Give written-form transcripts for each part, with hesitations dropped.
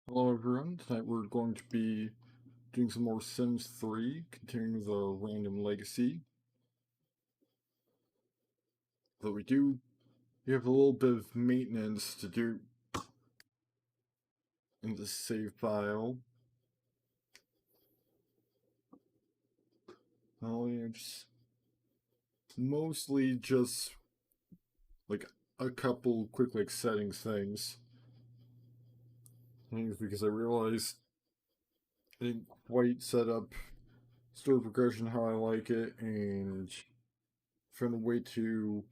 Hello everyone, tonight we're going to be doing some more Sims 3, continuing the random legacy. Though we have a little bit of maintenance to do in the save file. Well, it's mostly just like a couple quick settings things because I realized I didn't quite set up story progression how I like it, and found a way to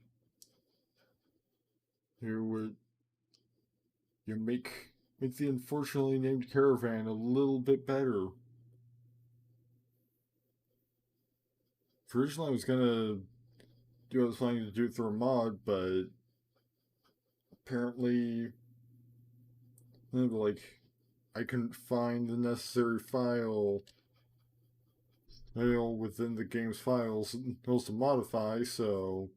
you make the unfortunately named caravan a little bit better. Originally, I was I was planning to do it through a mod, but apparently, like, I couldn't find the necessary file, within the game's files to modify, so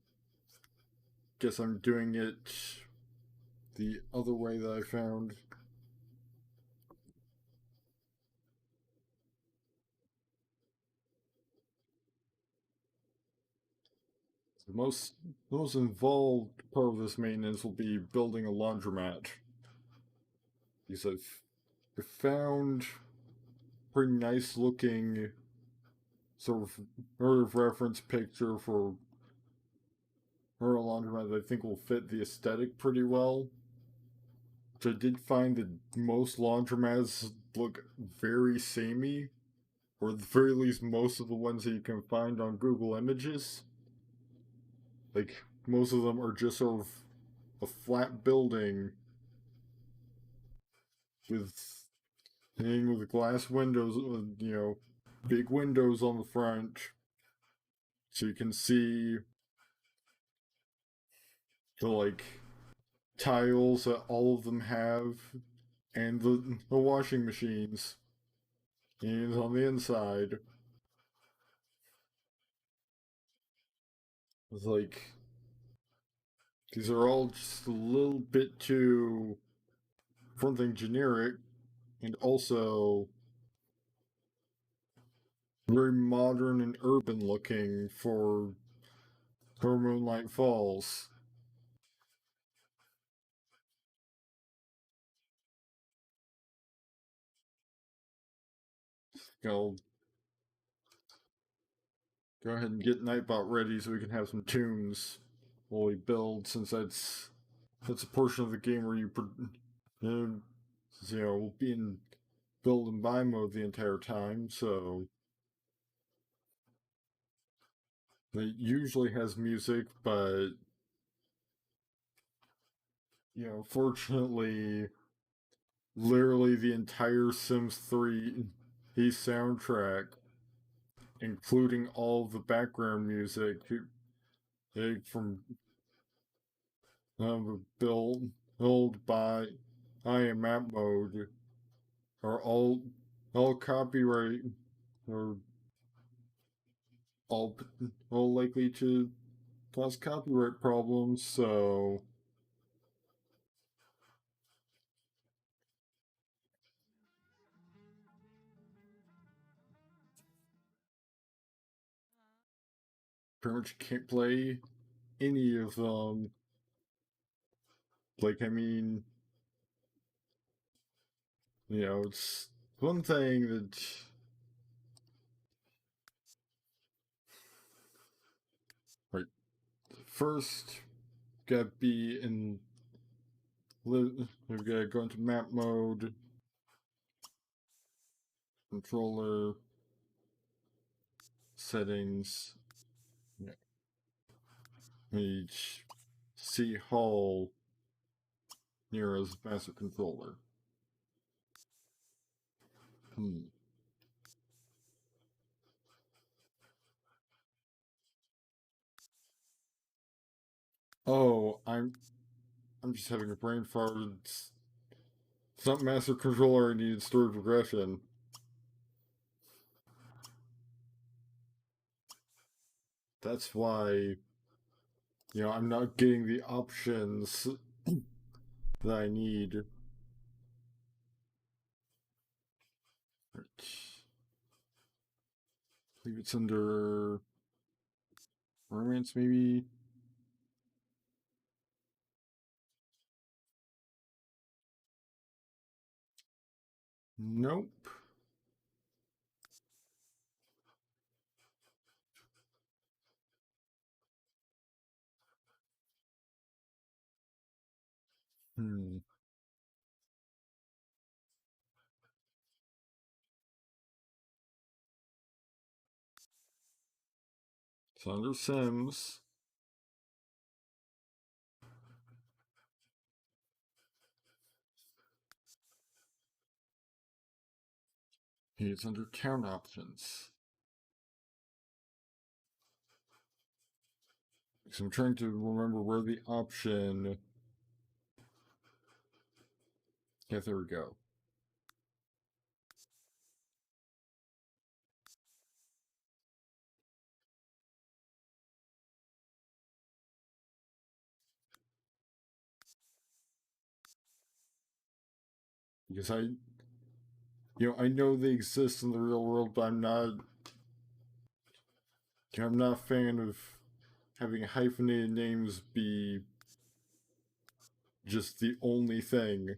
guess I'm doing it the other way that I found. most the most involved part of this maintenance will be building a laundromat. Because I've found pretty nice looking sort of reference picture for a laundromat that I think will fit the aesthetic pretty well. Which I did find that most laundromats look very samey, or at the very least, most of the ones that you can find on Google Images. Like, most of them are just sort of a flat building with with glass windows, big windows on the front, so you can see the tiles that all of them have, and the washing machines, and on the inside, it's like these are all just a little bit too, for one thing, generic, and also very modern and urban looking for Moonlight Falls. I'll go ahead and get Nightbot ready so we can have some tunes while we build, since that's a portion of the game where we'll be in build and buy mode the entire time, so it usually has music, but fortunately, literally the entire Sims 3 soundtrack, including all the background music from build by I am map mode, are all copyright, or all likely to cause copyright problems. So pretty much can't play any of them. Like, I mean, it's one thing that, right, first gotta be in we've gotta go into map mode, controller settings, each see Hall near as master controller. Hmm. Oh, I'm just having a brain fart. It's not master controller. I needed story progression. That's why I'm not getting the options that I need. Right. I believe it's under romance, maybe. Nope. Hmm. It's under Sims. It's under town options. So I'm trying to remember where the option. Yeah, there we go. Because I know they exist in the real world, but I'm not a fan of having hyphenated names be just the only thing.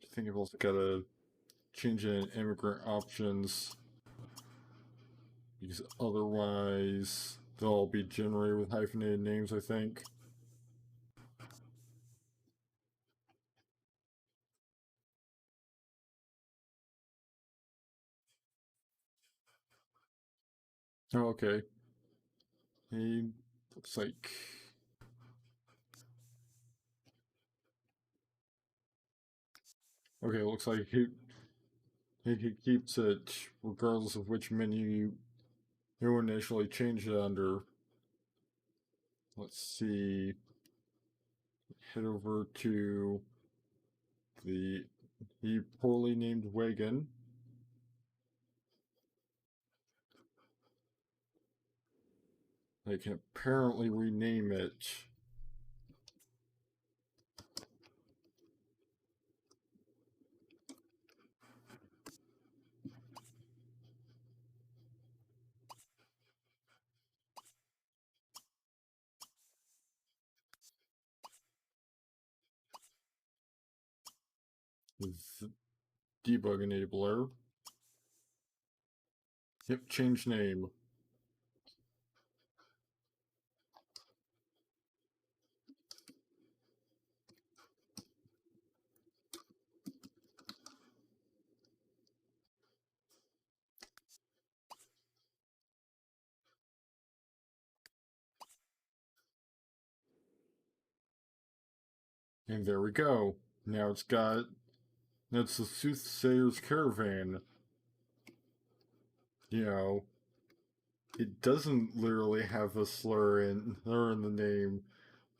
I think I've also got to change it in immigrant options, because otherwise they'll all be generated with hyphenated names, I think. Oh, okay. He looks like okay. Looks like he keeps it regardless of which menu you initially changed it under. Let's see. Head over to the poorly named wagon. They can apparently rename it. With debug enabler. Yep, change name. And there we go. Now that's the Soothsayer's Caravan. You know, it doesn't literally have a slur in the name.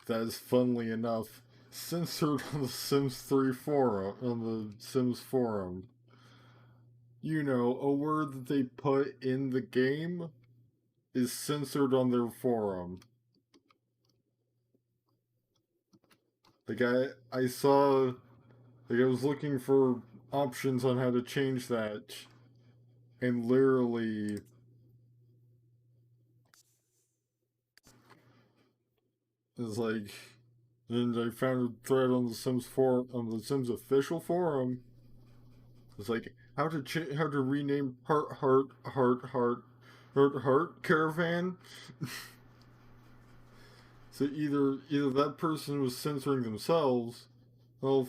That is, funnily enough, censored on the Sims 3 forum, on the Sims forum. You know, a word that they put in the game is censored on their forum. I saw, I was looking for options on how to change that, and literally, it's like, and I found a thread on the Sims forum, on the Sims official forum. It's like how to rename heart caravan. So either that person was censoring themselves, or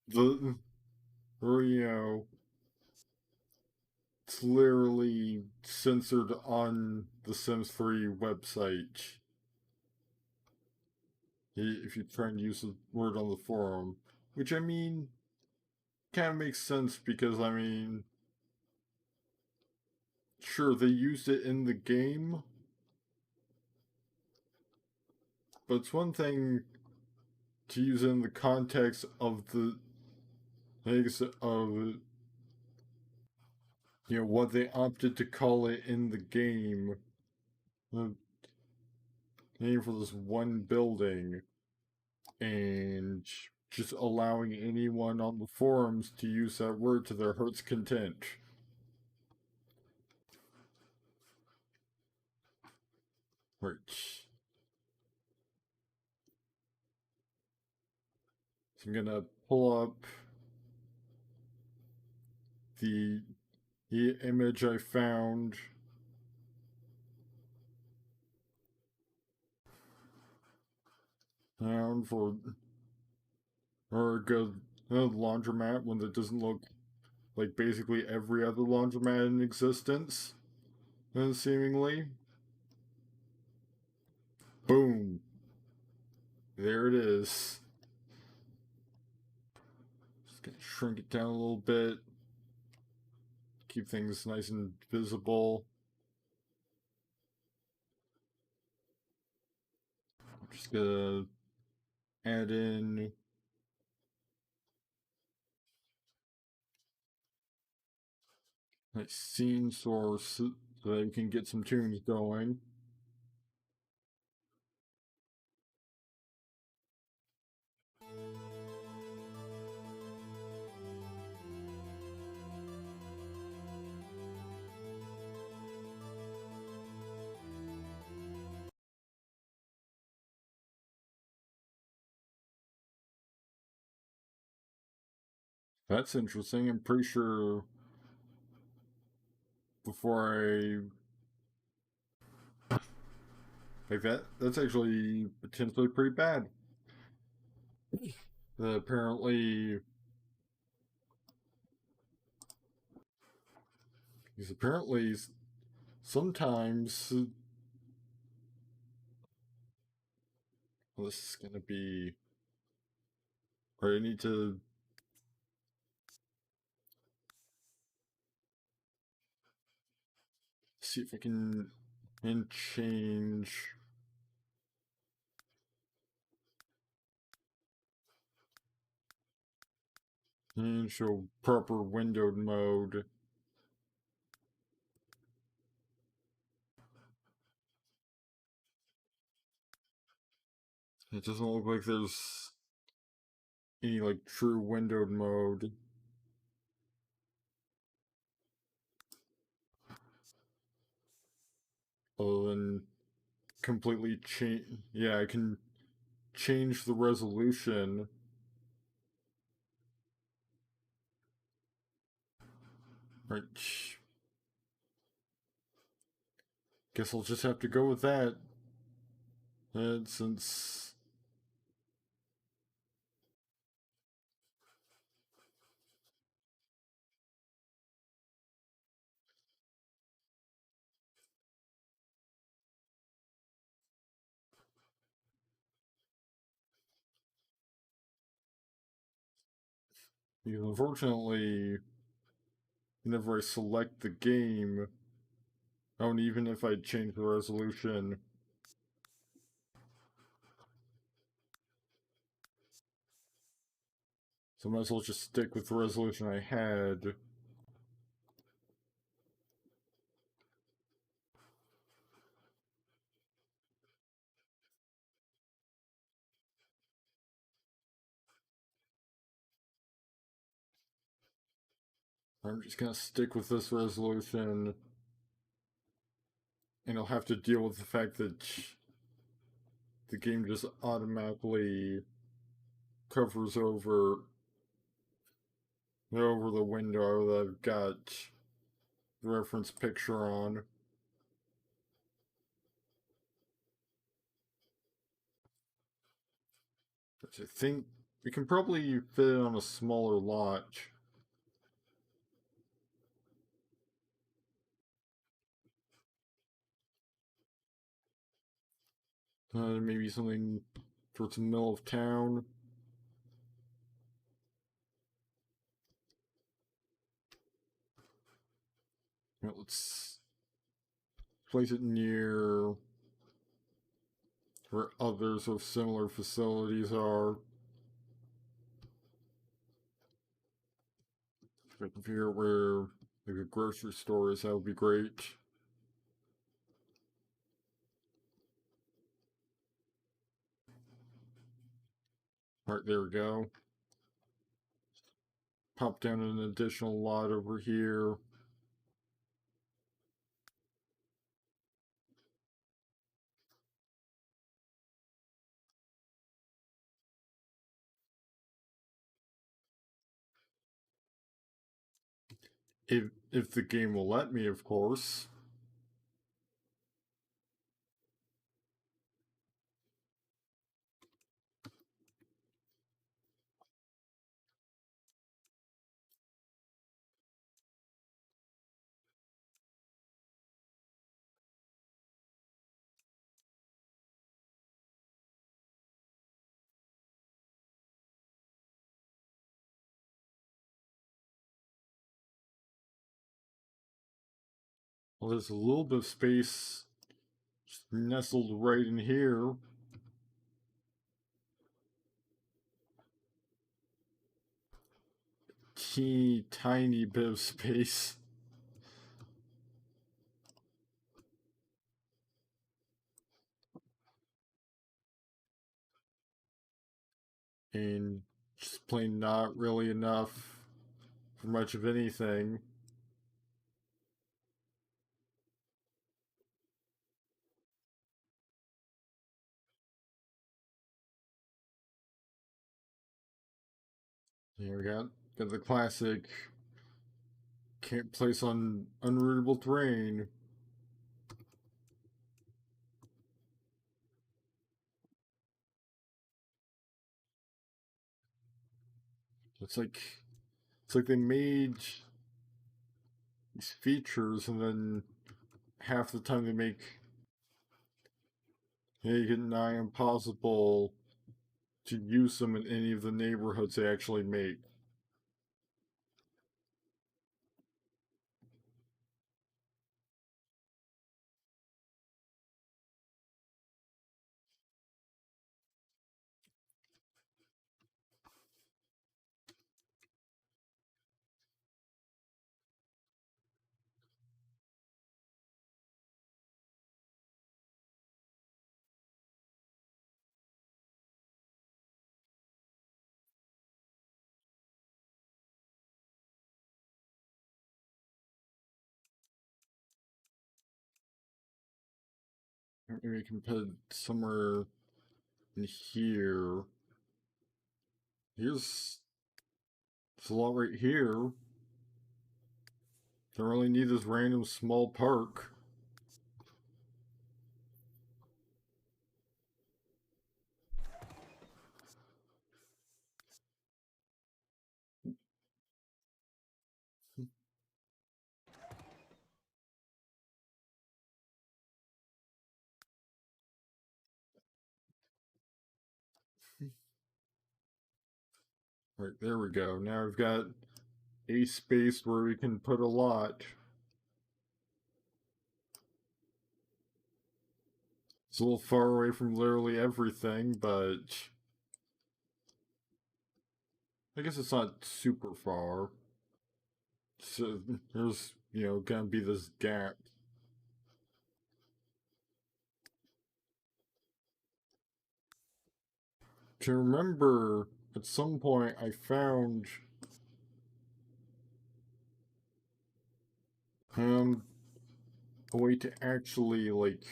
the or it's literally censored on the Sims 3 website. If you try and use the word on the forum, which I mean, kind of makes sense because I mean, sure they used it in the game, but it's one thing to use it in the context of the of what they opted to call it in the game, the name for this one building, and just allowing anyone on the forums to use that word to their heart's content. Right. So I'm gonna pull up the image I found. For or a good laundromat when it doesn't look like basically every other laundromat in existence, seemingly. Boom. There it is. Just gonna shrink it down a little bit. Keep things nice and visible. I'm just gonna add in a scene source so that we can get some tunes going. That's interesting. I'm pretty sure before I like that's actually potentially pretty bad. Apparently, because apparently sometimes well, this is gonna be. I need to see if I can and show proper windowed mode. It doesn't look like there's any like true windowed mode other than completely change. Yeah, I can change the resolution. Right. Guess I'll just have to go with that. And since unfortunately, whenever I select the game, oh, and even if I change the resolution, so I might as well just stick with the resolution I had. I'm just gonna stick with this resolution, and I'll have to deal with the fact that the game just automatically covers over the window that I've got the reference picture on. Which I think we can probably fit it on a smaller lot. Maybe something towards the middle of town. Let's place it near where others of similar facilities are. If I can figure out where like a grocery store is, that would be great. Alright, there we go. Pop down an additional lot over here. If the game will let me, of course. Well, there's a little bit of space just nestled right in here. Teeny tiny bit of space. And just plain not really enough for much of anything. Here we got got the classic can't place on unrootable terrain. It's like they made these features and then half the time they make it nigh impossible to use them in any of the neighborhoods they actually make. Maybe we can put it somewhere in here. Here's a lot right here. Don't really need this random small park. Right, there we go. Now we've got a space where we can put a lot. It's a little far away from literally everything, but I guess it's not super far. So there's, gonna be this gap. To remember, at some point I found a way to actually, like,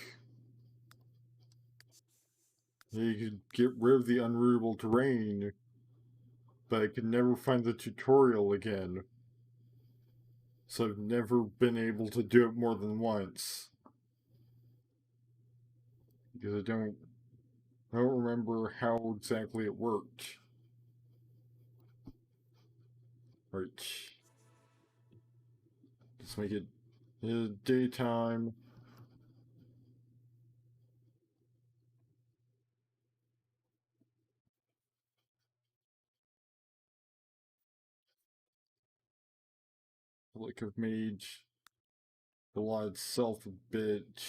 you could get rid of the unrootable terrain, but I could never find the tutorial again. So I've never been able to do it more than once. Because I don't remember how exactly it worked. Right. Let's make it daytime. Like I've made the lot itself a bit.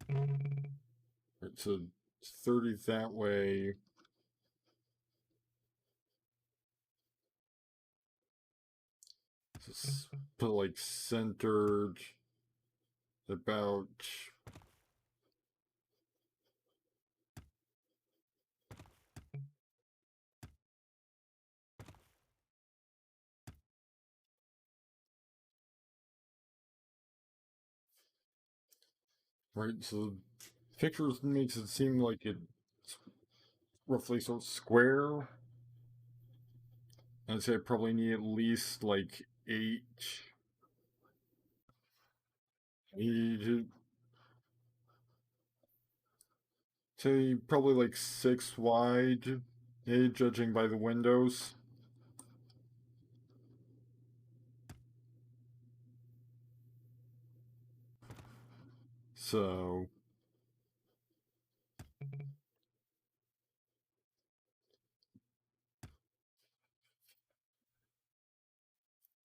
Right, so 30 that way. Just put like centered about. Right, so the pictures makes it seem like it's roughly so square. I'd say I probably need at least like 8. Need say probably like 6 wide, judging by the windows. So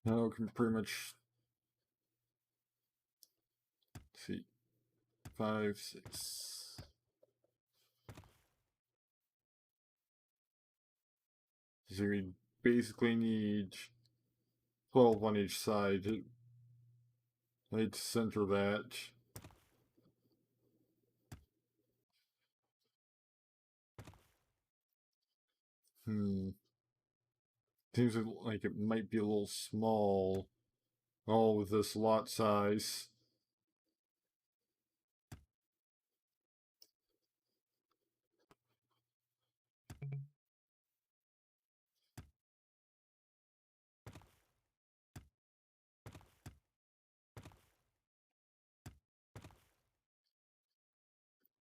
now I can pretty much see 5, 6. So we basically need 12 on each side. I need to center that. Seems like it might be a little small. All with this lot size.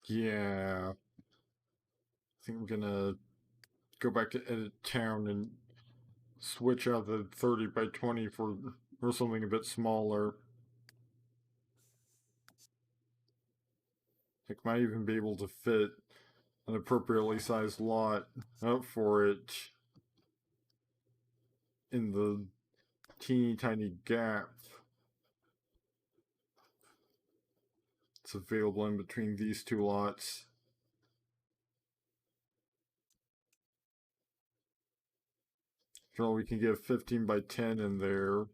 Yeah. I think I'm gonna go back to edit town and switch out the 30 by 20 for something a bit smaller. Heck, might even be able to fit an appropriately sized lot out for it in the teeny tiny gap that's available in between these two lots. So we can get 15 by 10 in there.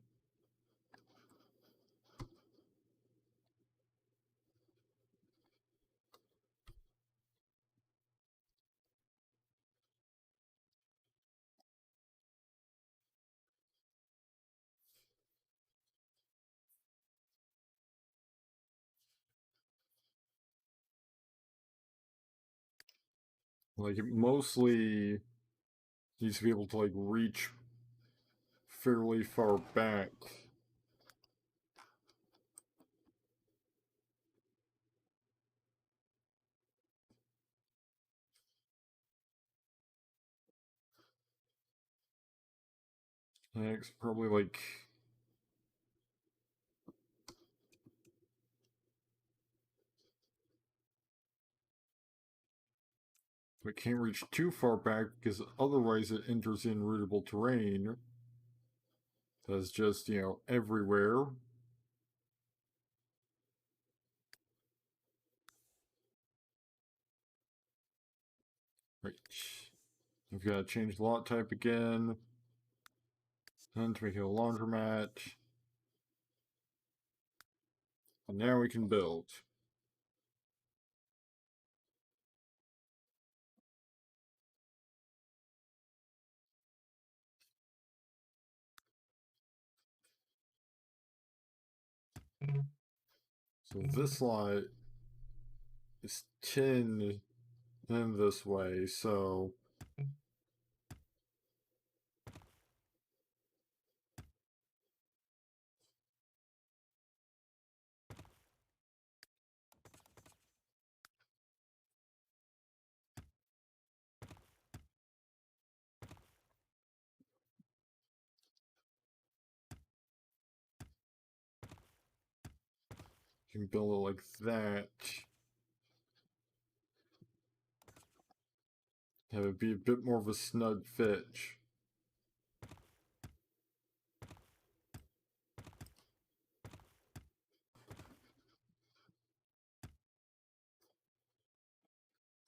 Like, it mostly needs to be able to, like, reach fairly far back. Next, probably, like, it can't reach too far back because otherwise it enters in rootable terrain. That's just, you know, everywhere. Right. We've got to change the lot type again. And to make it a laundromat. And now we can build. So this lot is 10 in this way, so you can build it like that. Have it be a bit more of a snug fit.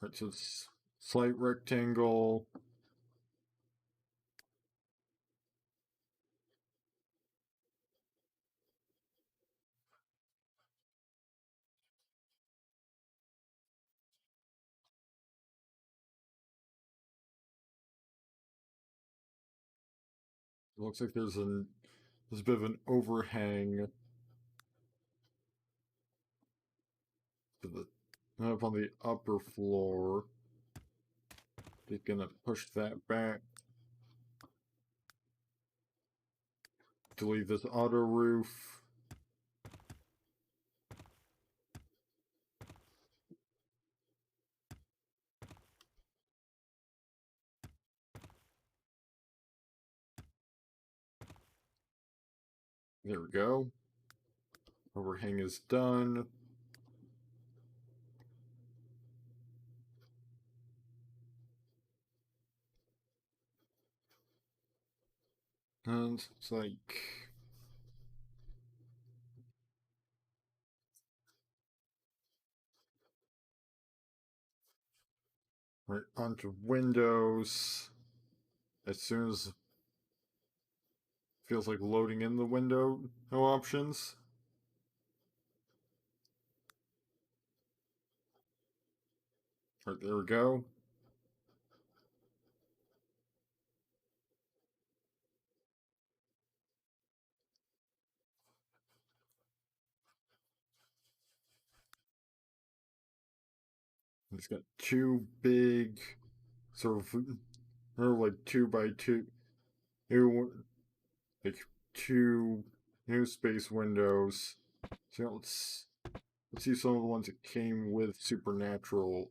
Right, so it's slight rectangle. It looks like there's a bit of an overhang up on the upper floor. Just gonna push that back. Delete this auto roof. There we go. Overhang is done. And it's like right onto Windows. As soon as it feels like loading in the window, no options. Right, there we go. It's got two big, sort of, or like 2 by 2, like two new space windows. So let's see some of the ones that came with Supernatural.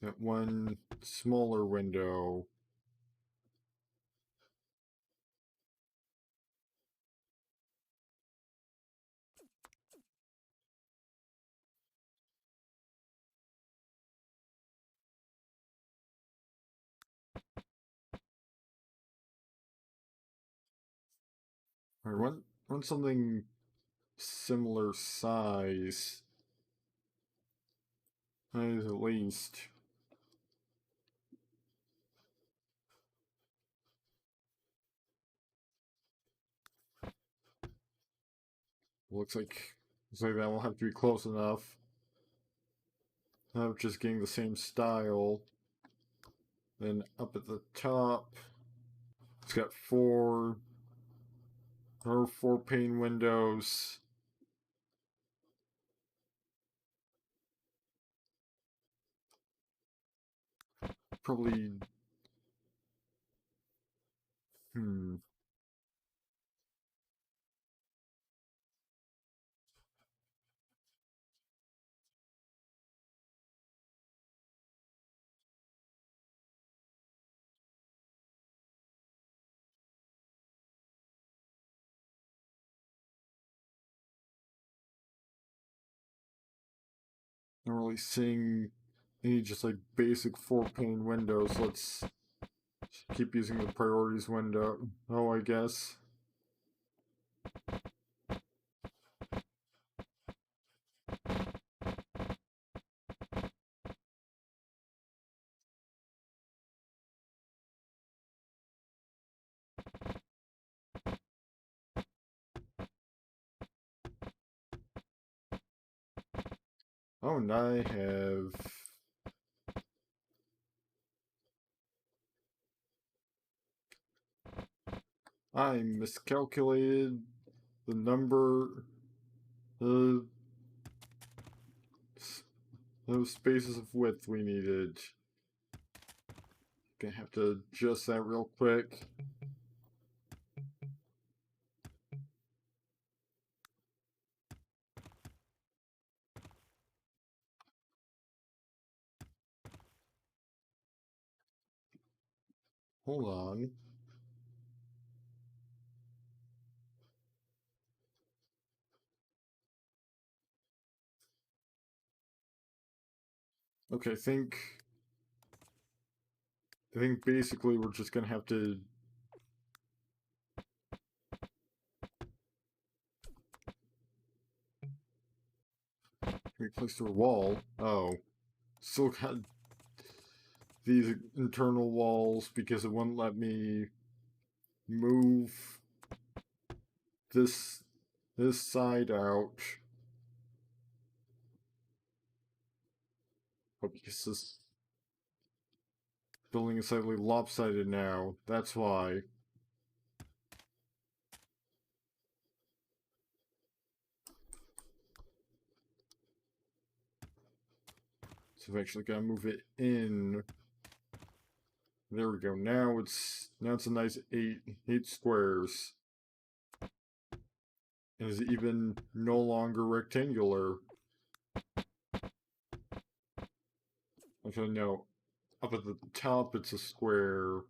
That one smaller window. I want something similar size. At least. Looks like that will have to be close enough. I'm just getting the same style. Then up at the top, it's got four pane windows. Probably, not really seeing any just like basic 4 pane windows. Let's keep using the priorities window. Oh, I guess. Oh, and I miscalculated the number, the those spaces of width we needed. Gonna have to adjust that real quick. Hold on. Okay, I think basically we're just gonna have to replace the wall. Oh, still got these internal walls because it wouldn't let me move this side out. Oh, because this building is slightly lopsided now. That's why. So I've actually gotta move it in. There we go. Now it's a nice eight squares. And is even no longer rectangular. Actually, no. Up at the top, it's a square.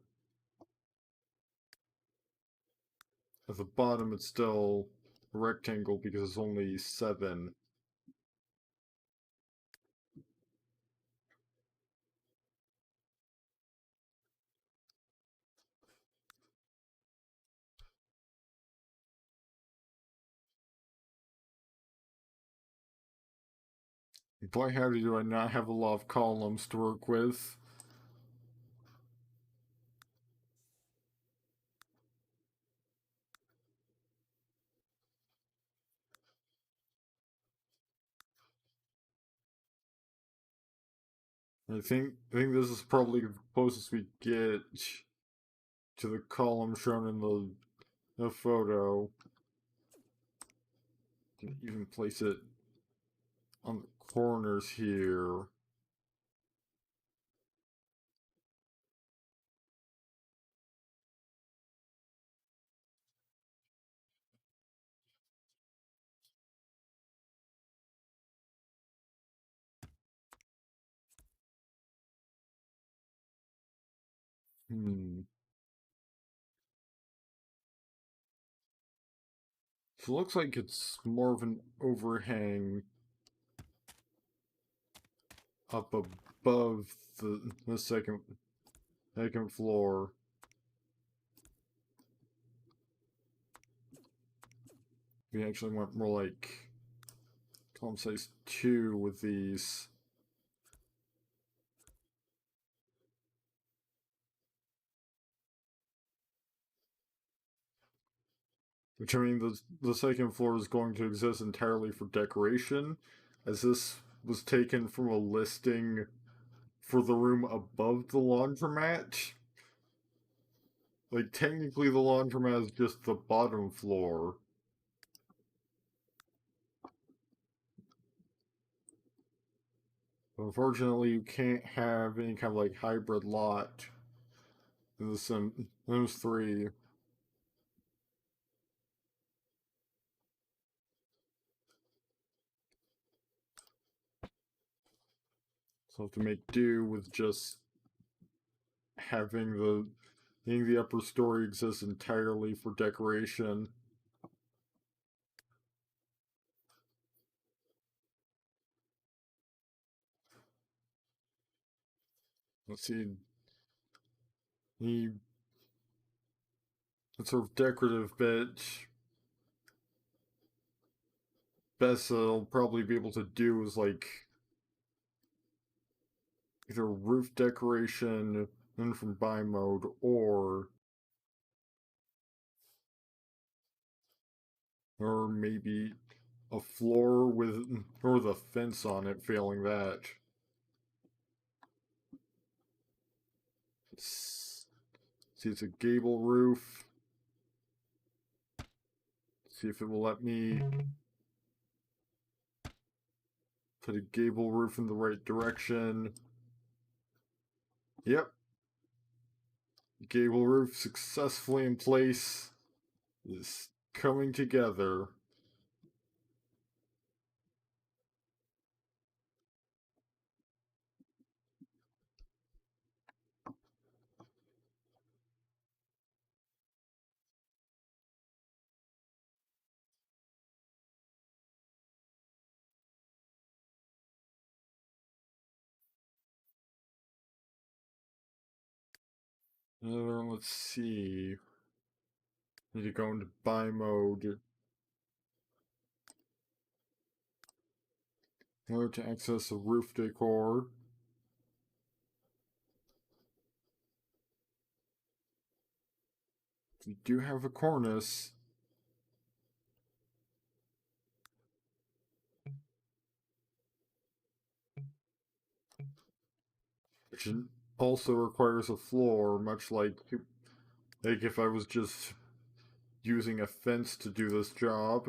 At the bottom, it's still a rectangle because it's only 7. Boy, howdy, do I not have a lot of columns to work with. I think this is probably the closest we get to the column shown in the photo. You can even place it on the corners here. Hmm. So it looks like it's more of an overhang up above the second floor. We actually went more like column size 2 with these. Which, I mean, the second floor is going to exist entirely for decoration, as this was taken from a listing for the room above the laundromat. Like, technically, the laundromat is just the bottom floor. Unfortunately, you can't have any kind of like hybrid lot in the Sims 3. So I have to make do with just having the upper story exist entirely for decoration. Let's see. The sort of decorative bit best I'll probably be able to do is like either roof decoration in from buy mode or maybe a floor with or the fence on it, failing that. See, it's a gable roof. See if it will let me put a gable roof in the right direction. Yep. Gable roof successfully in place. Is coming together. Let's see. Need to go into buy mode. In order to access the roof decor. We do have a cornice. Which also requires a floor, much like if I was just using a fence to do this job.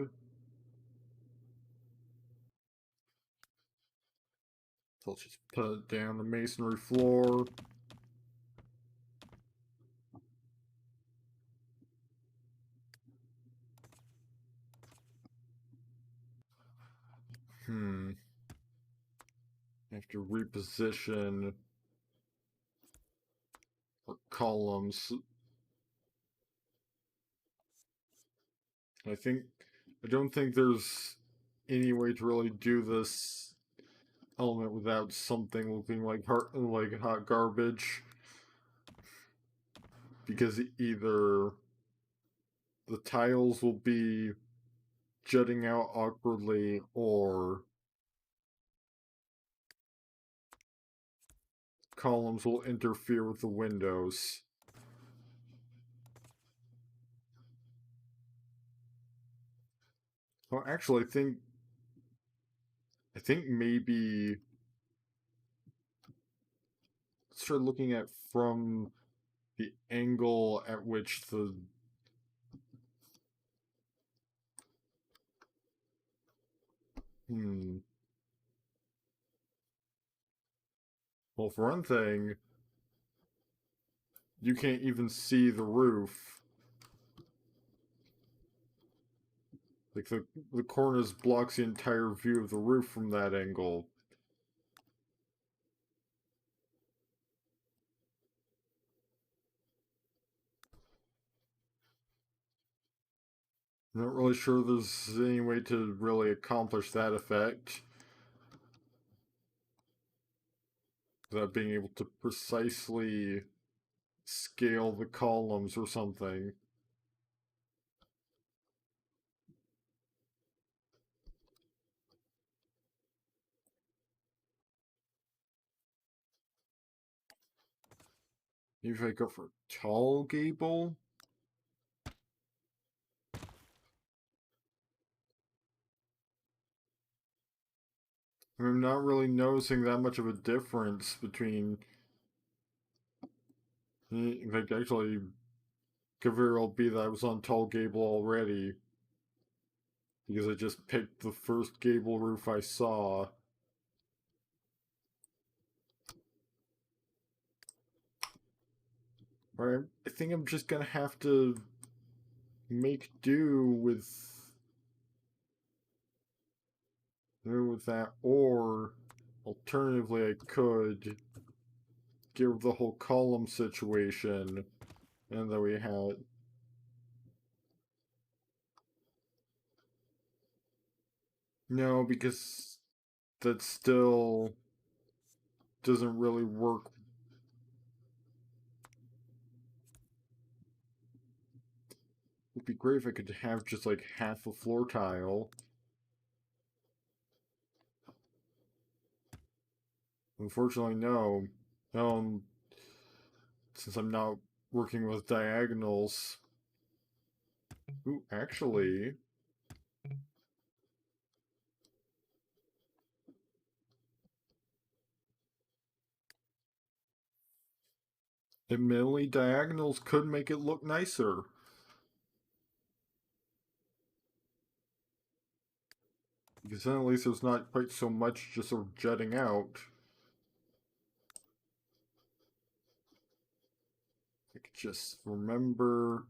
So let's just put it down the masonry floor. I have to reposition our columns. I don't think there's any way to really do this element without something looking like hot garbage. Because either the tiles will be jutting out awkwardly or columns will interfere with the windows. Well, actually, I think maybe let's try looking at from the angle at which the well, for one thing, you can't even see the roof. Like the cornice blocks the entire view of the roof from that angle. I'm not really sure there's any way to really accomplish that effect without being able to precisely scale the columns or something. Maybe if I go for tall gable? I'm not really noticing that much of a difference between. Like, actually, could very well be that I was on tall gable already because I just picked the first gable roof I saw. Alright, I think I'm just gonna have to make do with that, or alternatively, I could get rid of the whole column situation, and then we had. No, because that still doesn't really work. It'd be great if I could have just like half a floor tile. Unfortunately, no. Um, since I'm not working with diagonals. Ooh, actually, admittedly, diagonals could make it look nicer. Because then at least there's not quite so much just sort of jutting out. I could just remember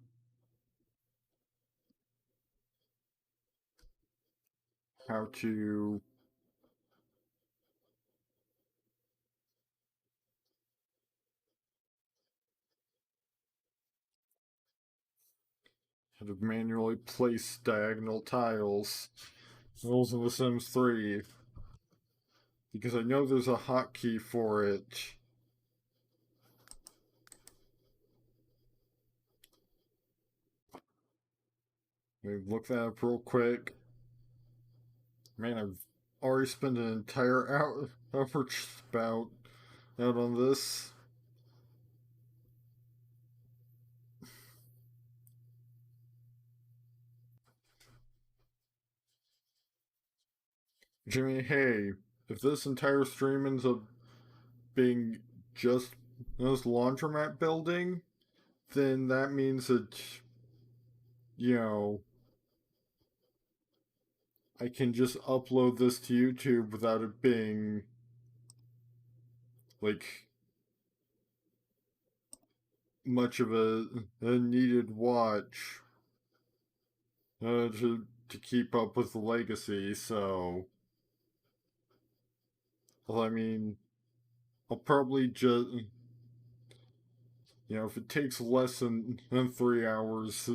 how to manually place diagonal tiles. Those in The Sims 3. Because I know there's a hotkey for it. Let me look that up real quick. Man, I've already spent an entire hour just about out on this. Jimmy, hey, if this entire stream ends up being just this laundromat building, then that means that, you know, I can just upload this to YouTube without it being, like, much of a needed watch to keep up with the legacy, so. Well, I mean, I'll probably just, if it takes less than 3 hours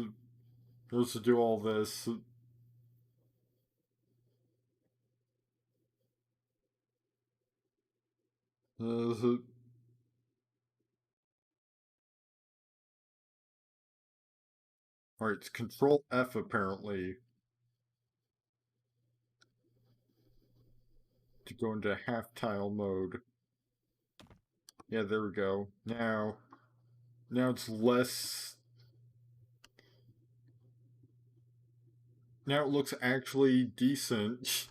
just to do all this, uh, alright, it's Control F apparently to go into half tile mode. Yeah, there we go. Now it's less. Now it looks actually decent.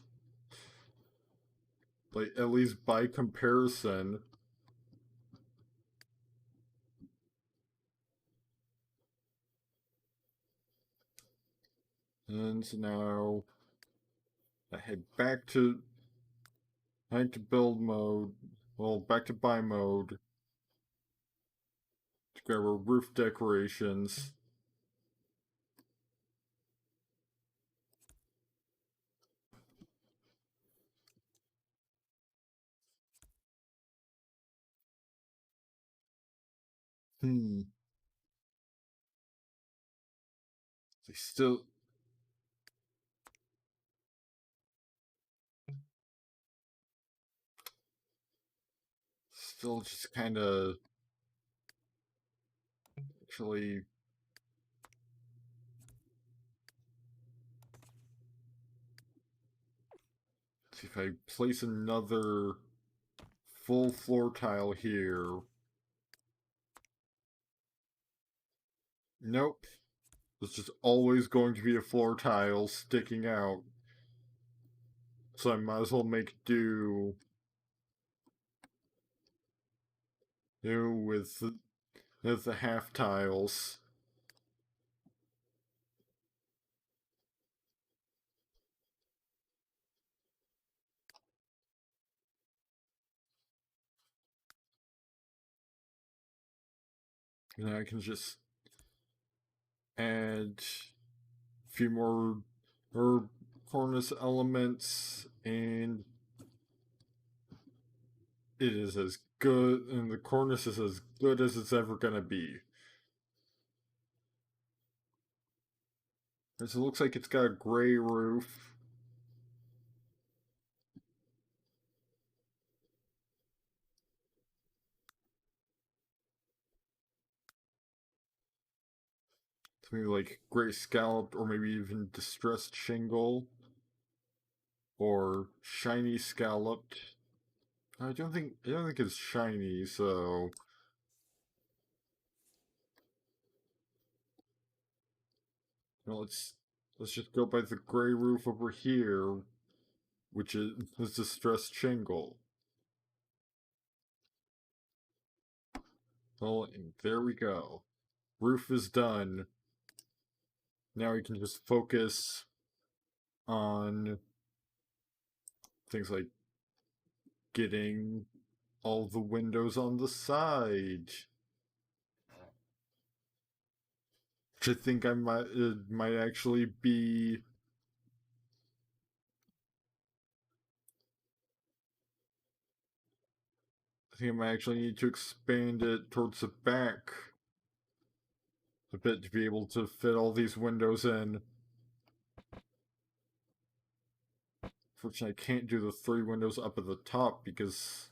Like, at least by comparison. And so now I head back to build mode. Well, back to buy mode to grab our roof decorations. Hmm. They still still just kind of actually. See if I place another full floor tile here. Nope. There's just always going to be a floor tile sticking out. So I might as well make do with the half tiles. And I can just add a few more cornice elements, and it is as good, and the cornice is as good as it's ever gonna be. So it looks like it's got a gray roof. It's maybe like gray scalloped, or maybe even distressed shingle, or shiny scalloped. I don't think it's shiny, so well, let's just go by the gray roof over here, which is distressed shingle. Well, and there we go. Roof is done. Now we can just focus on things like getting all the windows on the side. Which I think it might actually be. I think I might actually need to expand it towards the back a bit to be able to fit all these windows in. Fortunately, I can't do the 3 windows up at the top because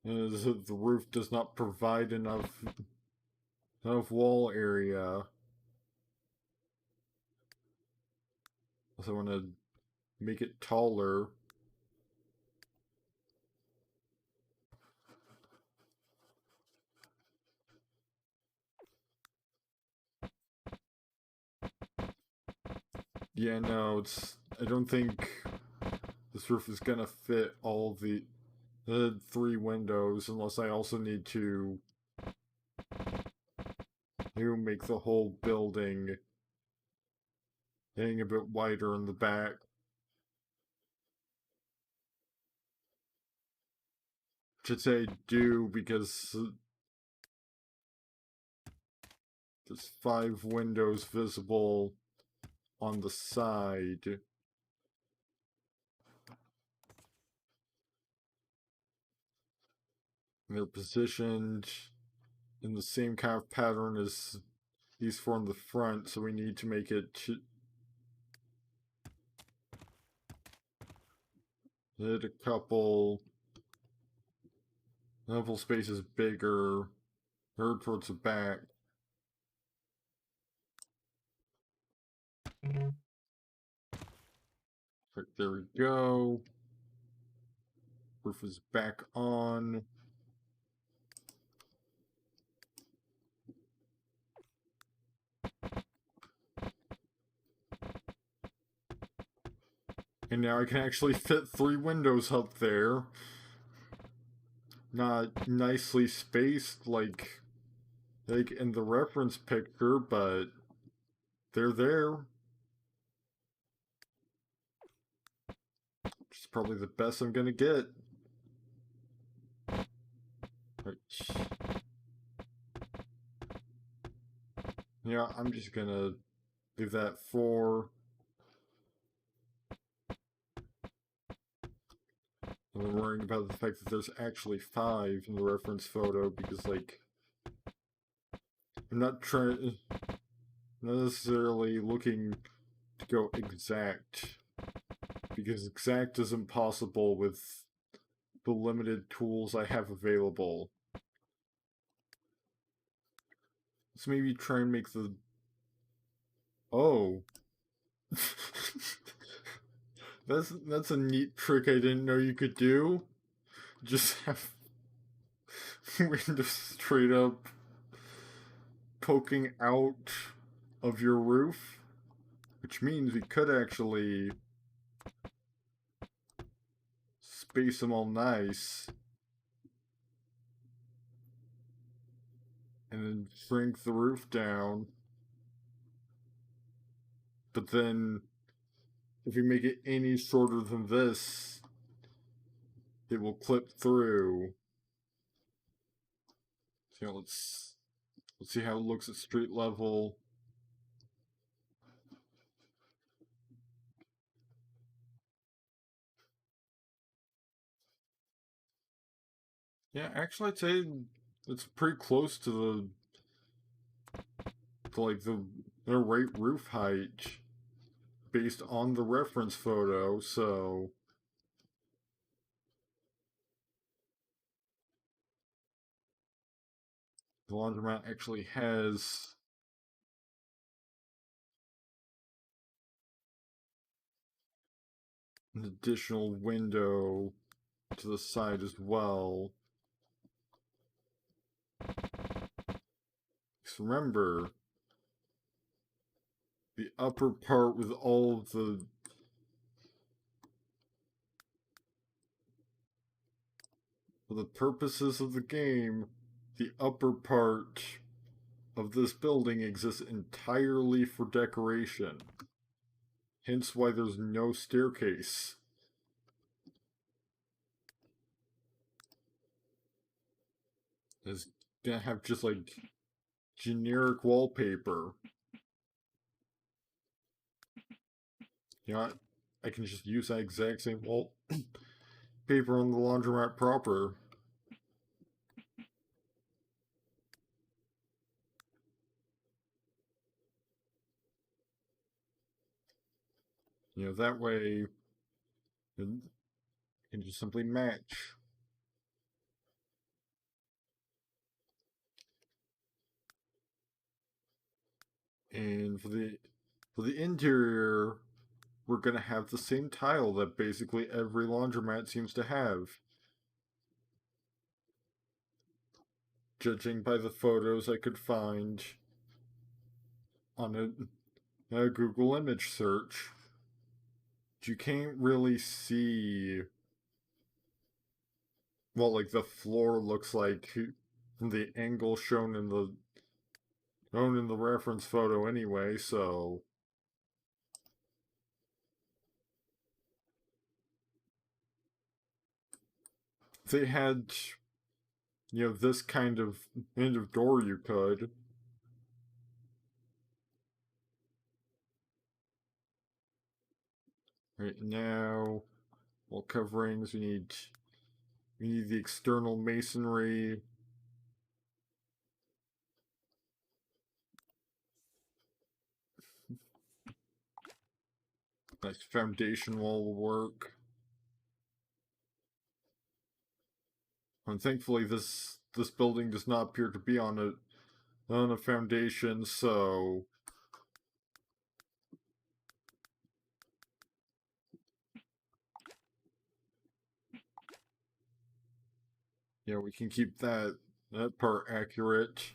the roof does not provide enough wall area. So I want to make it taller. Yeah, no, I don't think this roof is gonna fit all the 3 windows unless I also need to make the whole building getting a bit wider in the back. Should say do because there's 5 windows visible on the side. And they're positioned in the same kind of pattern as these 4 in the front, so we need to make it hit a couple spaces bigger, or towards the back. Right, there we go. Roof is back on. And now I can actually fit 3 windows up there. Not nicely spaced like in the reference picture, but they're there. Which is probably the best I'm gonna get. Right. Yeah, I'm just gonna leave that 4. I'm worrying about the fact that there's actually 5 in the reference photo because, like, I'm not necessarily looking to go exact. because exact is impossible with the limited tools I have available. Let's maybe try and make the... Oh. That's a neat trick I didn't know you could do. Just have windows straight up poking out of your roof, which means we could actually space them all nice and then shrink the roof down. But then if we make it any shorter than this, it will clip through. So let's see how it looks at street level. Yeah, actually I'd say it's pretty close to the right roof height based on the reference photo, so the laundromat actually has an additional window to the side as well. Just remember, the upper part with all of the for the purposes of the game, the upper part of this building exists entirely for decoration. Hence why there's no staircase. It's gonna have just like generic wallpaper. You know, I can just use that exact same wallpaper on the laundromat proper. You know, that way it can just simply match. And for the interior, we're gonna have the same tile that basically every laundromat seems to have. Judging by the photos I could find on a Google image search, you can't really see what like the floor looks like from the angle shown in the reference photo anyway, so if they had this kind of door you could. Right now, wall coverings, we need the external masonry. Nice foundation wall will work. And thankfully this building does not appear to be on a foundation, so yeah, we can keep that part accurate.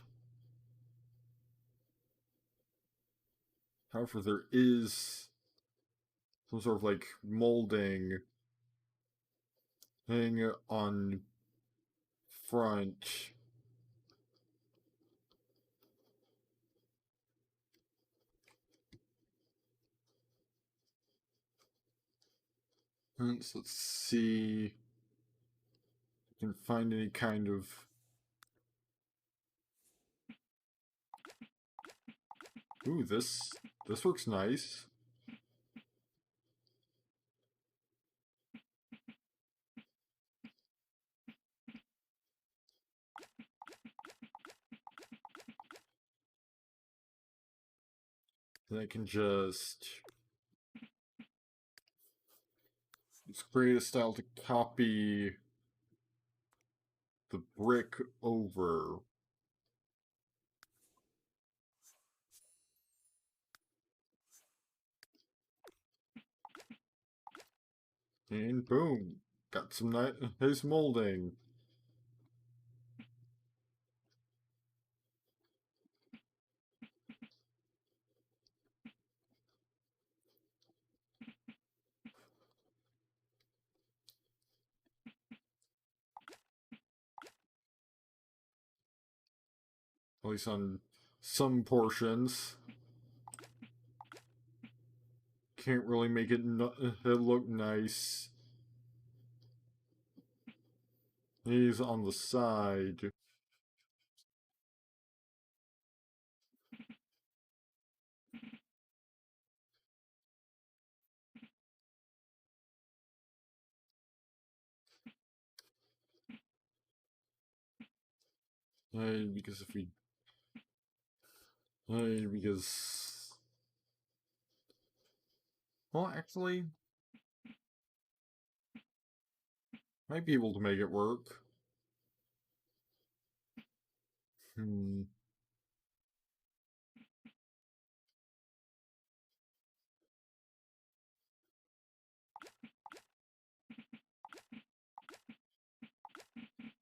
However, there is some sort of like molding thing on front. So let's see if I can find any kind of ooh, this works nice. Then I can just Let's create a style to copy the brick over. And boom, got some nice molding. At least on some portions. Can't really make it look nice. He's on the side. Because if we... because... Well, actually... Might be able to make it work. Hmm.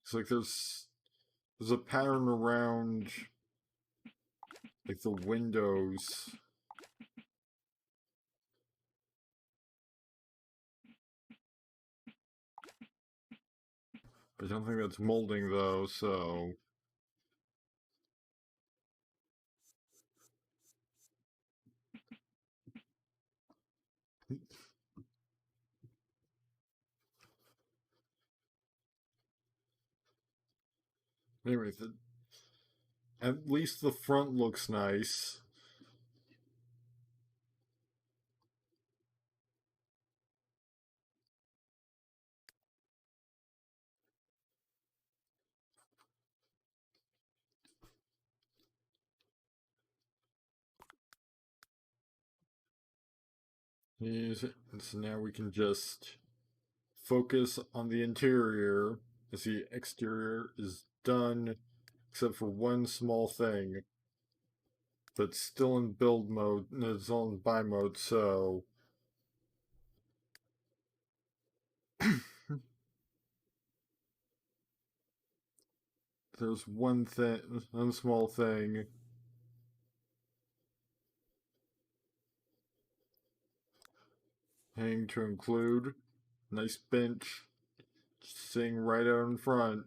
It's like there's a pattern around like the windows. I don't think that's molding though, so anyway, at least the front looks nice. So now we can just focus on the interior as the exterior is done, except for one small thing that's still in build mode and it's all in buy mode, so there's one small thing. Hang to include. Nice bench sitting right out in front.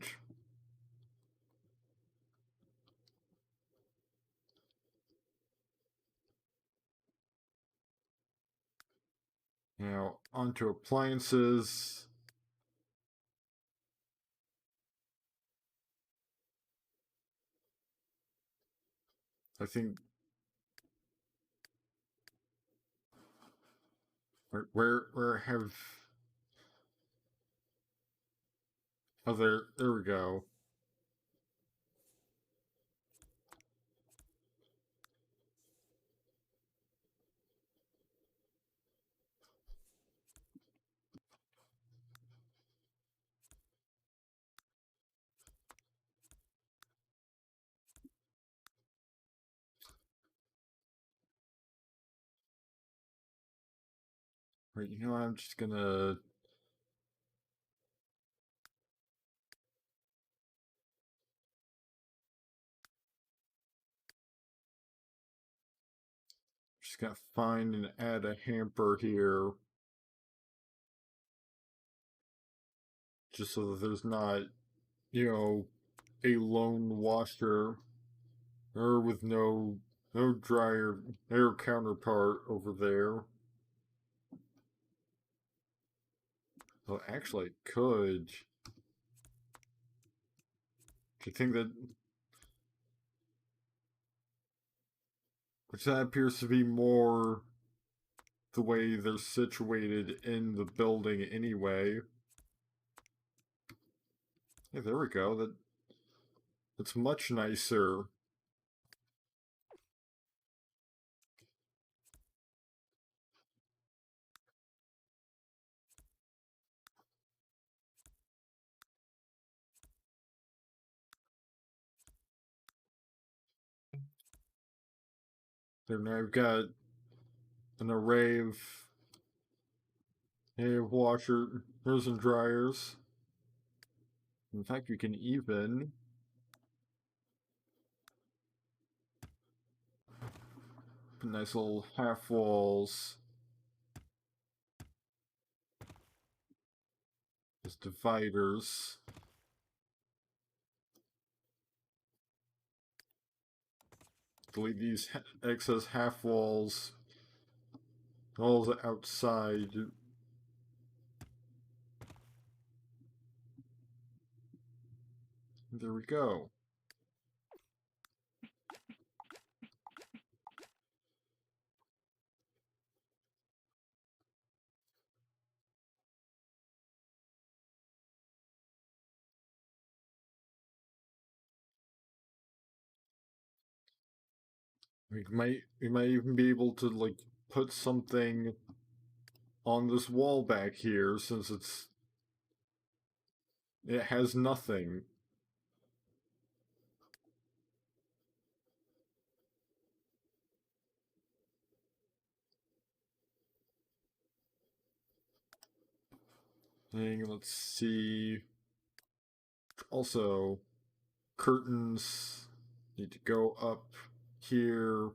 Now, onto appliances. I think... Where have... Oh, there we go. Right, you know, I'm just gonna... Just gonna find and add a hamper here. Just so that there's not, you know, a lone washer or with no dryer air counterpart over there. Well, actually, it could. Do you think that... Which that appears to be more the way they're situated in the building anyway. Hey, there we go. That's much nicer. There now I've got an array of washers and dryers. In fact, we can even put nice little half walls as dividers. Delete these excess half walls. All the outside. There we go. We might even be able to like put something on this wall back here since it has nothing. Let's see. Also, curtains need to go up here.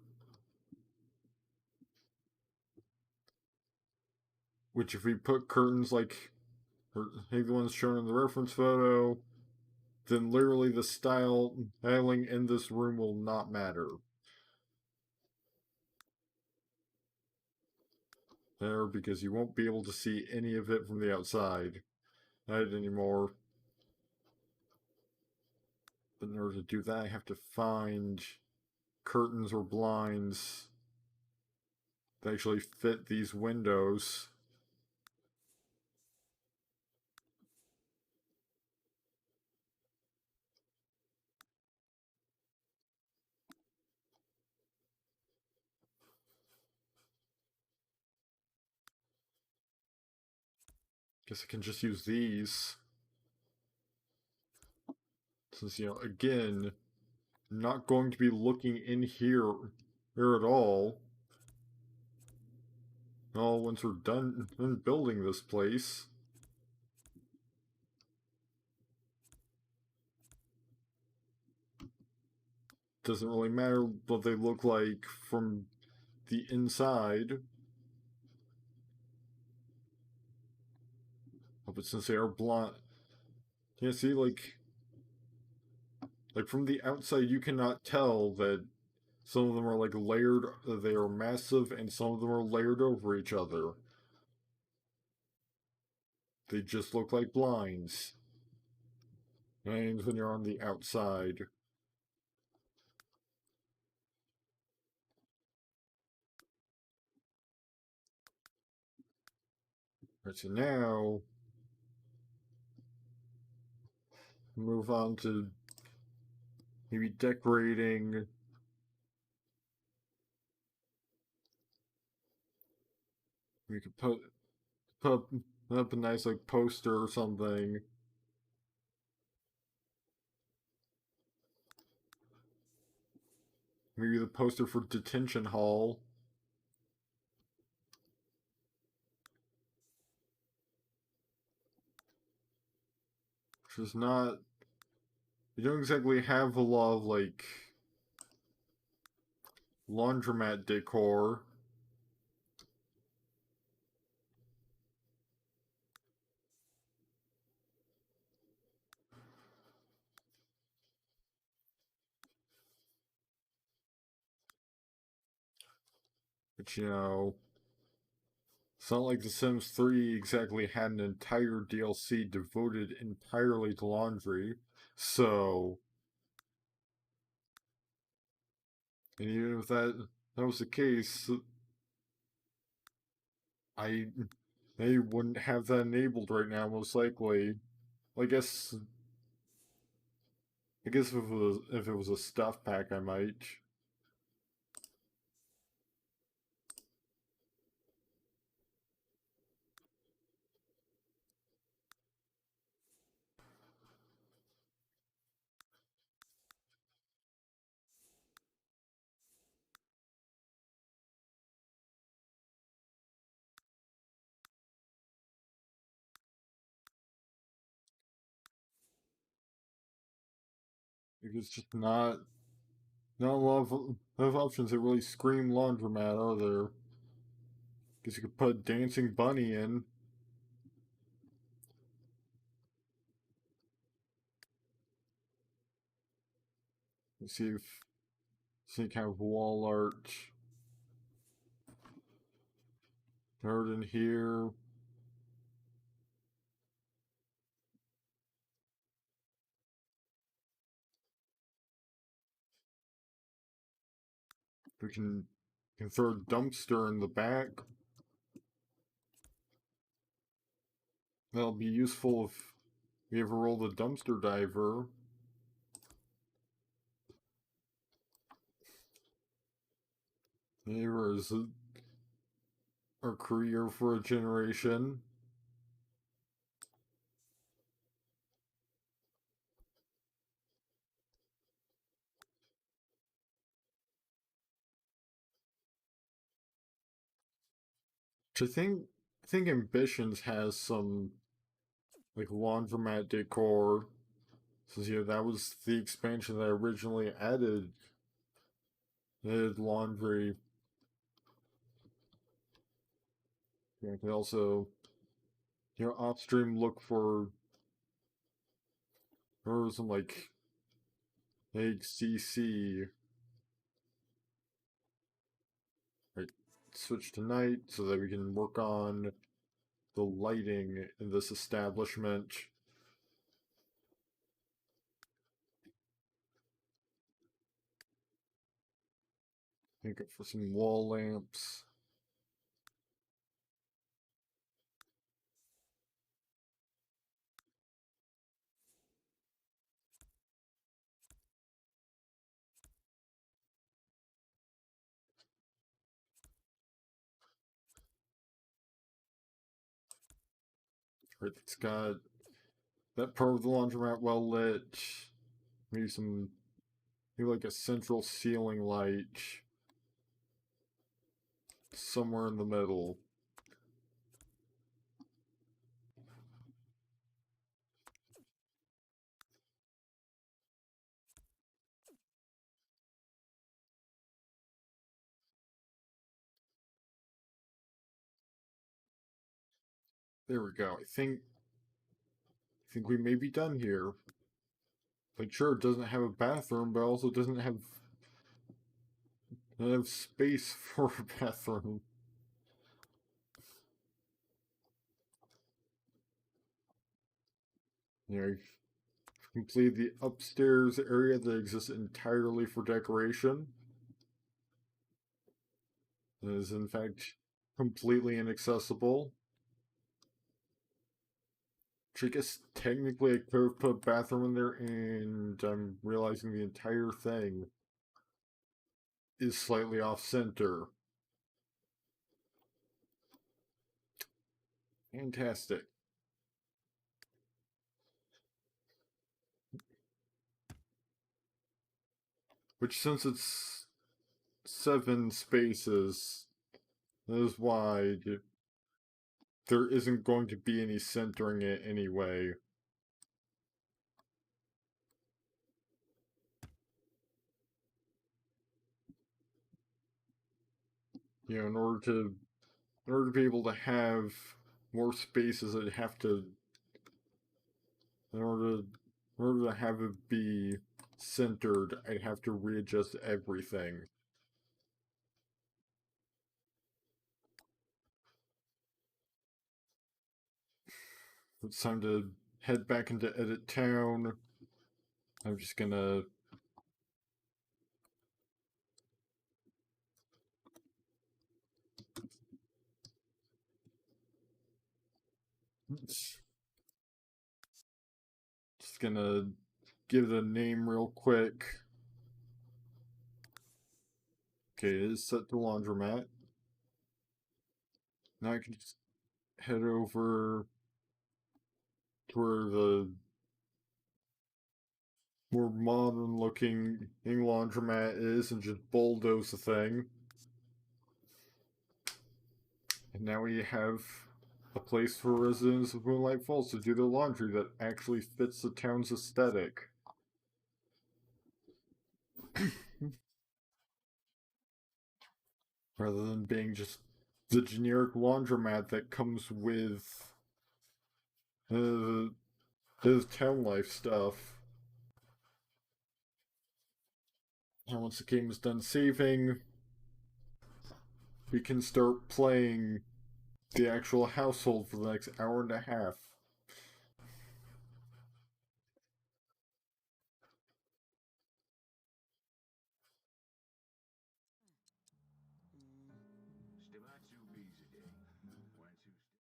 Which, if we put curtains like the ones shown in the reference photo, then literally the styling in this room will not matter. There, because you won't be able to see any of it from the outside. Not anymore. But in order to do that, I have to find curtains or blinds that actually fit these windows. Guess I can just use these. Since, again, I'm not going to be looking in here at all. Well, once we're done building this place. Doesn't really matter what they look like from the inside. Oh, but since they are blonde, yeah, see, like from the outside, you cannot tell that some of them are like layered. They are massive, and some of them are layered over each other. They just look like blinds. And when you're on the outside. Right, so now move on to maybe decorating. We could put up a nice like poster or something. Maybe the poster for detention hall. Which is not. You don't exactly have a lot of like laundromat decor. But it's not like The Sims 3 exactly had an entire DLC devoted entirely to laundry. So, and even if that was the case, I they wouldn't have that enabled right now, most likely. I guess if it was a stuff pack, I might. It's just not a lot of options that really scream laundromat, are there? Guess you could put a dancing bunny in. Let's see kind of wall art. Art in here. We can throw a dumpster in the back. That'll be useful if we ever roll the dumpster diver. There is our career for a generation. Which I think Ambitions has some like laundromat decor. So yeah, that was the expansion that originally added laundry. You can also upstream look for some like CC. Right, switch to night so that we can work on the lighting in this establishment. Think for some wall lamps. Right, it's got that part of the laundromat well lit. Maybe maybe like a central ceiling light somewhere in the middle. There we go. I think we may be done here. Like, sure, it doesn't have a bathroom, but also doesn't have space for a bathroom. You've completed the upstairs area that exists entirely for decoration. It is, in fact, completely inaccessible. Which I guess technically I could have put a bathroom in there, and I'm realizing the entire thing is slightly off center. Fantastic. Which, since it's 7 spaces, that is why there isn't going to be any centering it anyway. In order to be able to have more spaces, I'd have to in order in order to have it be centered, I'd have to readjust everything. It's time to head back into Edit Town. I'm just gonna give it a name real quick. Okay, it is set to laundromat. Now I can just head over to where the more modern looking laundromat is and just bulldoze the thing. And now we have a place for residents of Moonlight Falls to do their laundry that actually fits the town's aesthetic. rather than being just the generic laundromat that comes with his town life stuff. And once the game is done saving, we can start playing the actual household for the next hour and a half.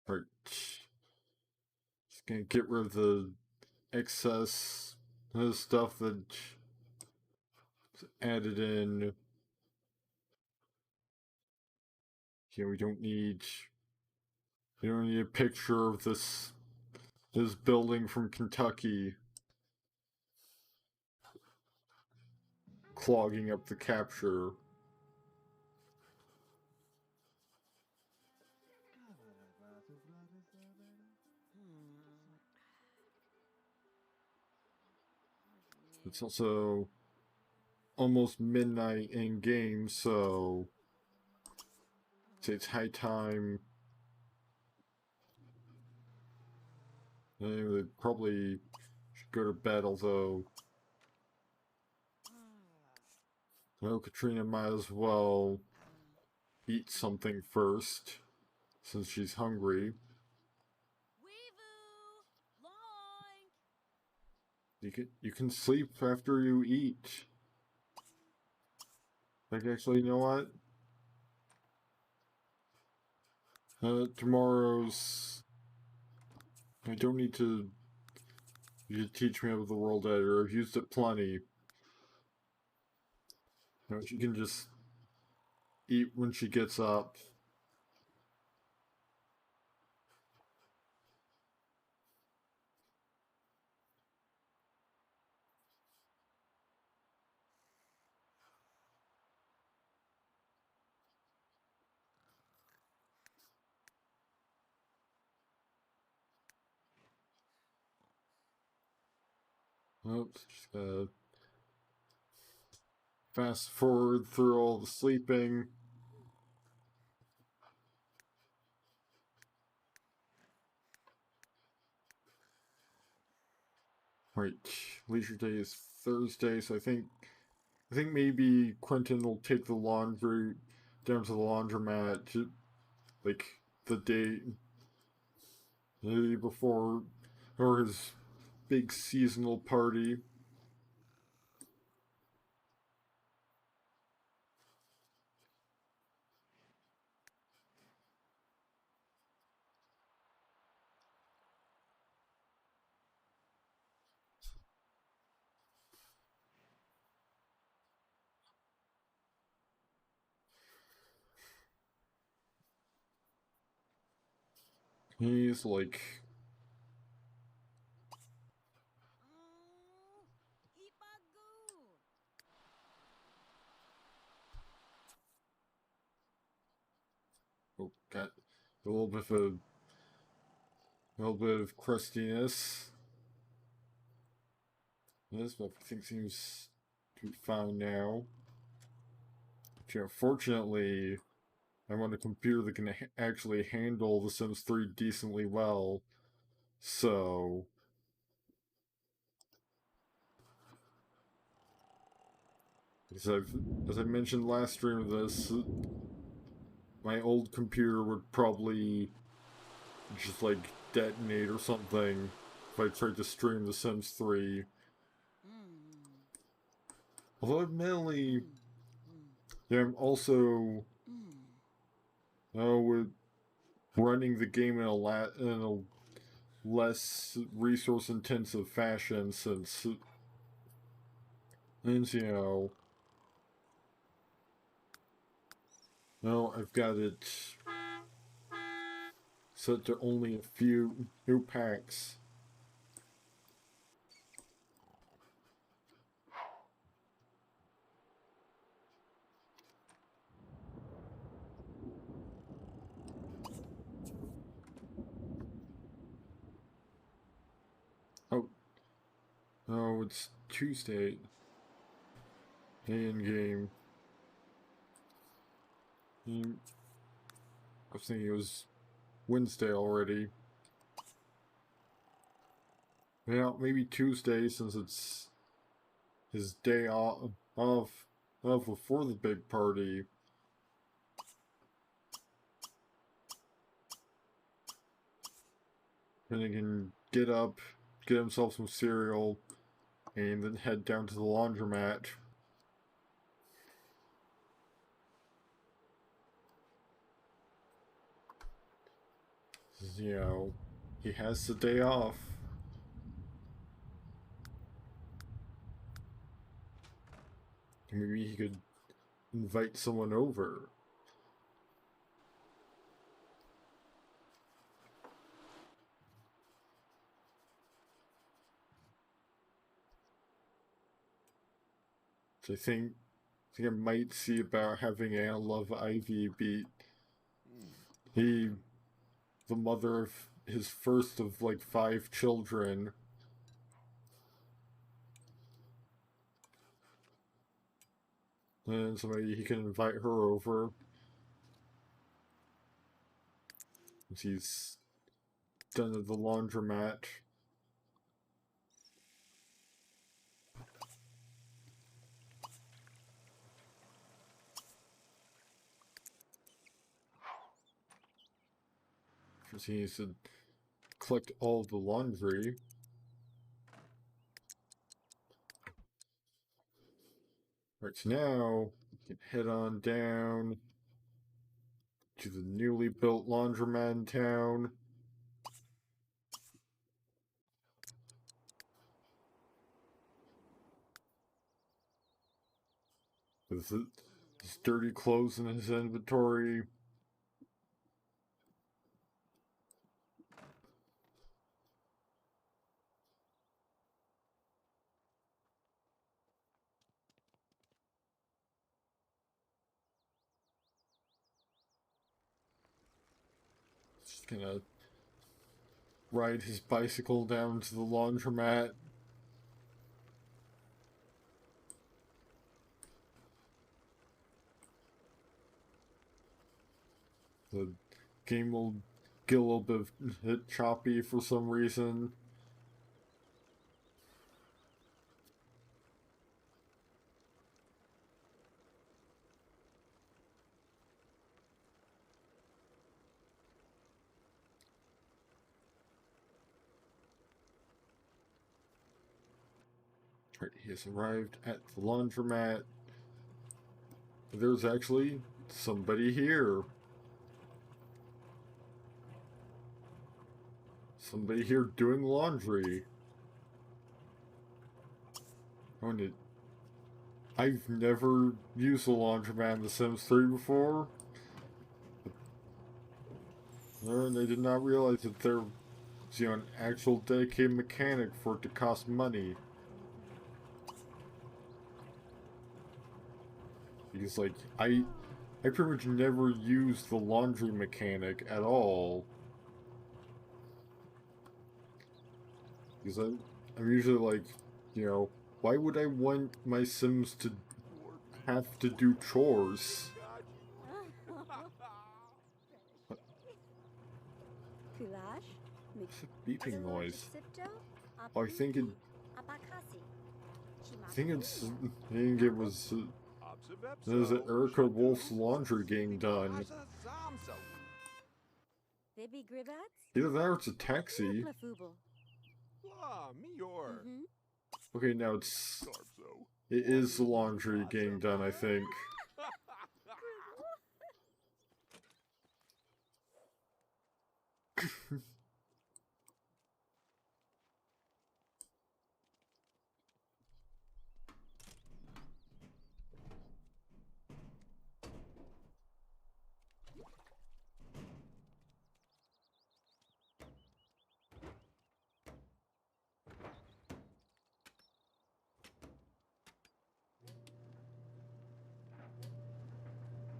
Right. Just gonna get rid of the excess stuff that's added in. Yeah, we don't need a picture of this building from Kentucky clogging up the capture. It's also almost midnight in game, so it's high time. They probably should go to bed, although well, Katrina might as well eat something first, since she's hungry. You can sleep after you eat. Like, actually, you know what? Tomorrow's... I don't need to... You teach me about the world editor. I've used it plenty. You know, she can just eat when she gets up. Oops, just gotta fast forward through all the sleeping. Right, leisure day is Thursday, so I think maybe Quentin will take the laundry down to the laundromat to, like, the day before, or his big seasonal party. He's like, oh, got a little bit of crustiness. This, but everything seems to be fine now. Which, fortunately, I'm on a computer that can actually handle The Sims 3 decently well. So, as I mentioned last stream of this, my old computer would probably just like detonate or something if I tried to stream The Sims 3. Although admittedly, yeah, I'm also with running the game in a less resource intensive fashion since I've got it set to only a few new packs. Oh, it's Tuesday. In game. I was thinking it was Wednesday already. Yeah, maybe Tuesday since it's his day off before the big party. And he can get up, get himself some cereal, and then head down to the laundromat. You know, he has the day off. Maybe he could invite someone over. So I think I might see about having Anna Love Ivy beat the mother of his first of like 5 children. And so maybe he can invite her over. He's done at the laundromat. Because he needs to collect all the laundry. Right, so now you can head on down to the newly built laundromat in town. With his dirty clothes in his inventory. Just gonna ride his bicycle down to the laundromat. The game will get a little bit choppy for some reason. Right, he has arrived at the laundromat. There's actually somebody here. Somebody here doing laundry. I've never used a laundromat in The Sims 3 before. And I did not realize that there was, an actual dedicated mechanic for it to cost money. Because, like, I pretty much never used the laundry mechanic at all. Because I'm usually like, why would I want my Sims to have to do chores? What's a beeping noise? Oh, I think it was there's Erica Wolf's laundry getting done. Either that or it's a taxi. Okay, now it is the laundry getting done, I think.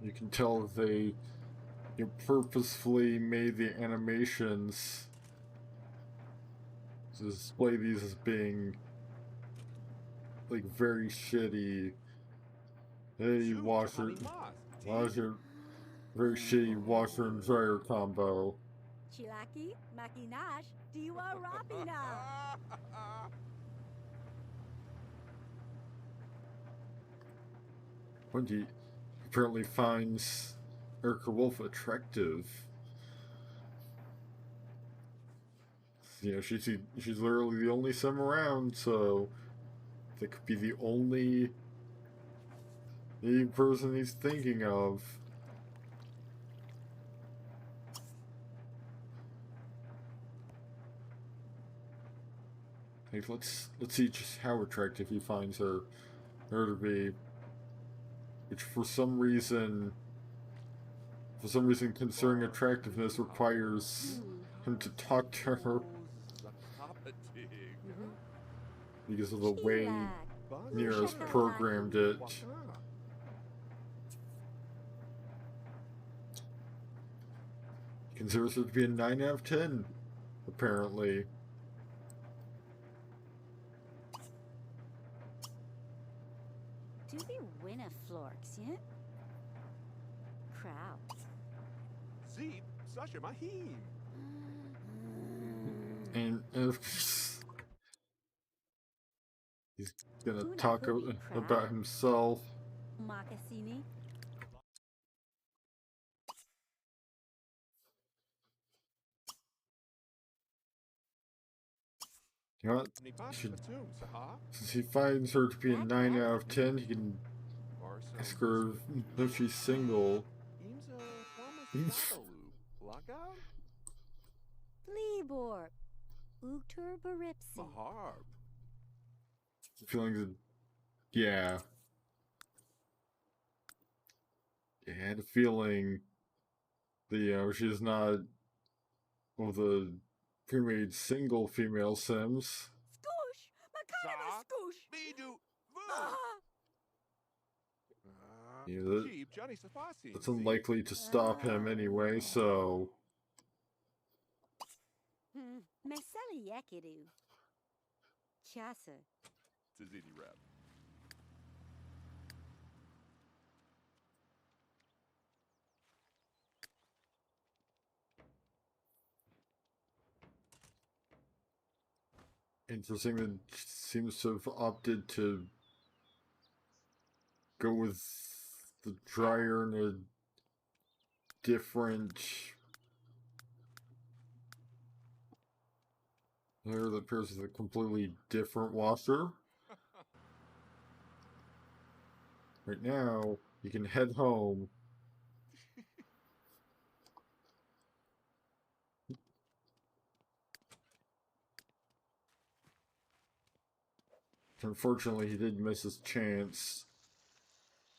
You can tell they purposefully made the animations to display these as being like very shitty. Hey, washer, very shitty washer and dryer combo. Chilaki, Makinash, Diwa Rapina. Wendy apparently finds Erica Wolf attractive. You know, she's literally the only sim around, so that could be the only person he's thinking of. Like, let's see just how attractive he finds her to be. Which for some reason concerning attractiveness requires him to talk to her because of the way Nier has programmed it. He considers it to be a 9 out of 10, apparently. Do we win a florks, yeah? Crowd. See, Sasha Mahim. And he's gonna talk about himself. Makasini. You know what? Since he finds her to be a 9 out of 10, he can ask her if she's single. Libor. Uktur Baripsi. Feelings of, yeah. I had a feeling that, you know, she's not one of the pre-made single female sims. Scoosh! Makana scoosh! You know, that's unlikely to stop him anyway, so... Meseli Yekidu. Chasa. Tazidi rap. Interesting that she seems to have opted to go with the dryer in a different... There that appears as a completely different washer. Right now, you can head home. Unfortunately, he did miss his chance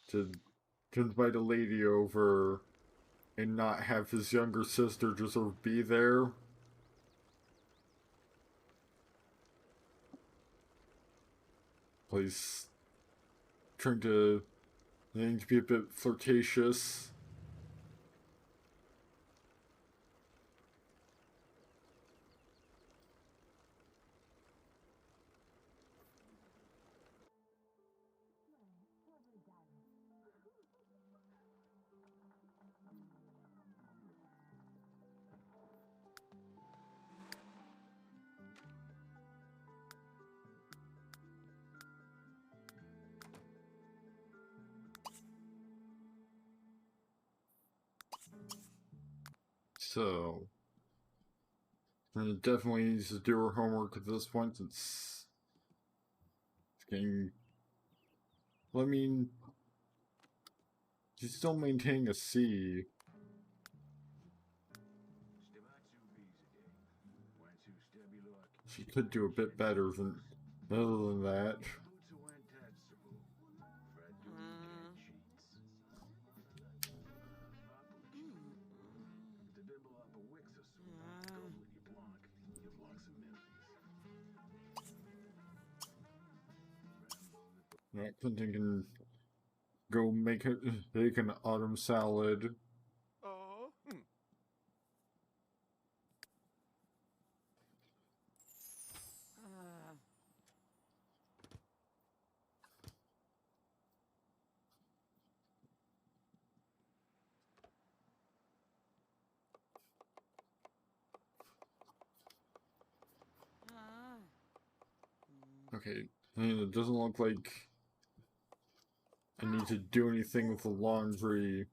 to invite a lady over and not have his younger sister just sort of be there. He's trying to be a bit flirtatious. So, definitely needs to do her homework at this point. It's getting... Well, I mean, she's still maintaining a C. She could do a bit better than other than that. Yeah, Clinton can go make an autumn salad. Okay, and it doesn't look like I need to do anything with the laundry.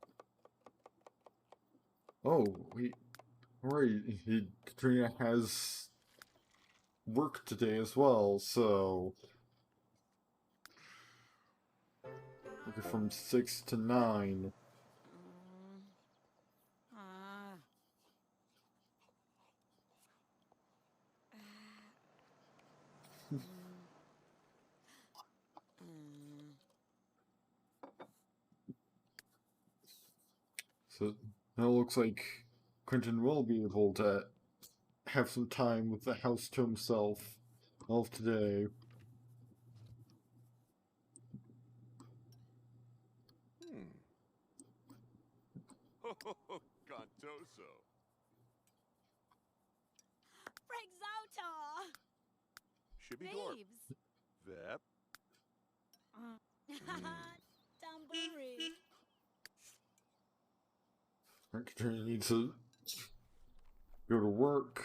Oh, wait. Right, Katrina has work today as well, so... Okay, from 6 to 9. Ah. So now it looks like Quentin will be able to have some time with the house to himself all of today. Contoso. Frexauta! Shibidor. Babes! Vep. Tambourine. Katrina needs to go to work.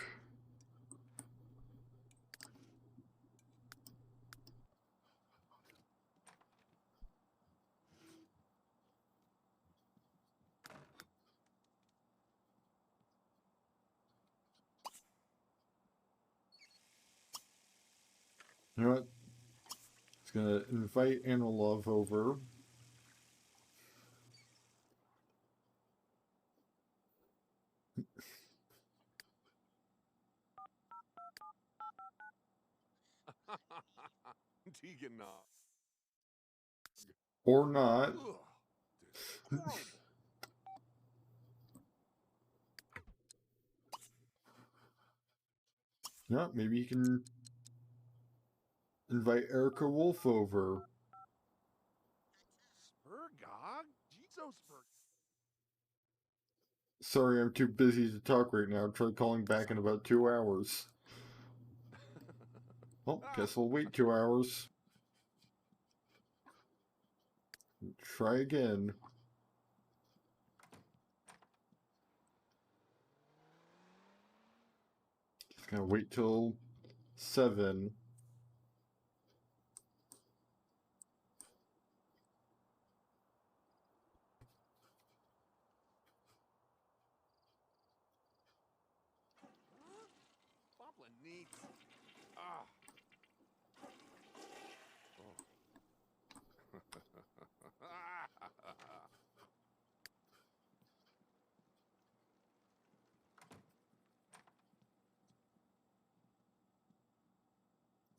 You know what? He's gonna invite Anna Love over. Tigana. Or not. Yeah, maybe he can invite Erica Wolf over. Spurgog? Jesus Spurg. Sorry, I'm too busy to talk right now. Try calling back in about 2 hours. Well, guess we'll wait 2 hours. Try again. Just gonna wait till 7. Poplin neat. Ah.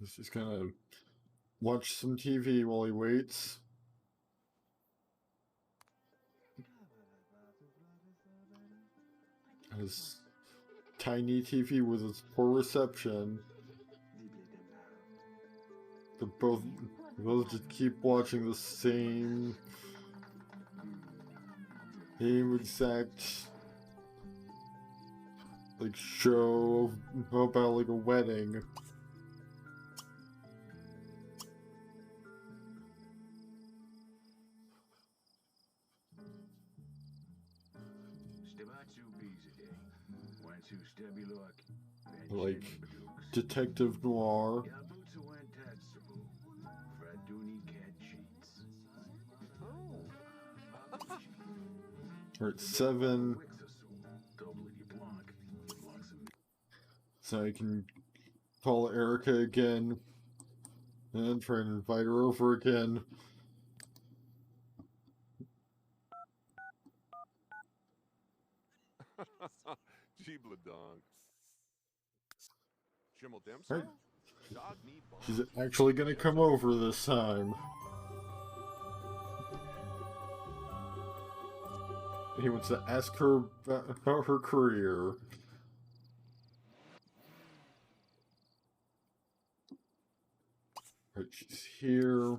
He's just gonna watch some TV while he waits. His tiny TV with its poor reception. They both just keep watching the same exact like show about like a wedding. Like detective noir. We're at 7. So I can call Erica again and try and invite her over again. Gibladong. Shimmel Demso? Right. Dog need bomb. She's actually gonna come over this time. He wants to ask her about her career. Right, she's here.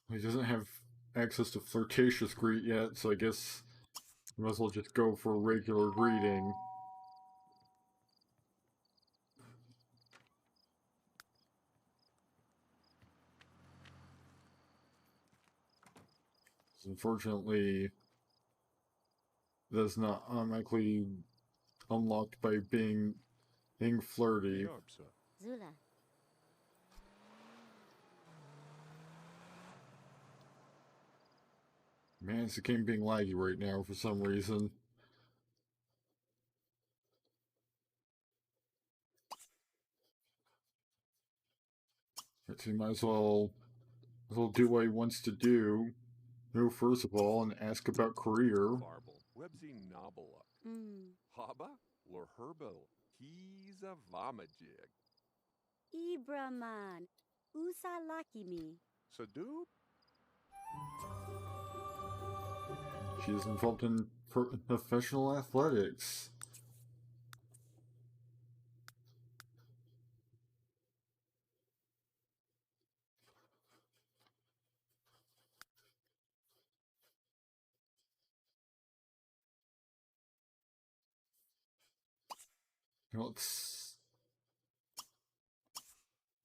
He doesn't have access to flirtatious greet yet, so I guess we might as well just go for a regular greeting. Unfortunately, that's not automatically unlocked by being flirty. Zula. Man, it's the game being laggy right now for some reason. But he might as well do what he wants to do. No, first of all, and ask about career. Farble. Websy Nobula. Haba. Lor Herbal. He's a Vamajig. Ibraman. Usalakimi. Sadoob. She is involved in professional athletics.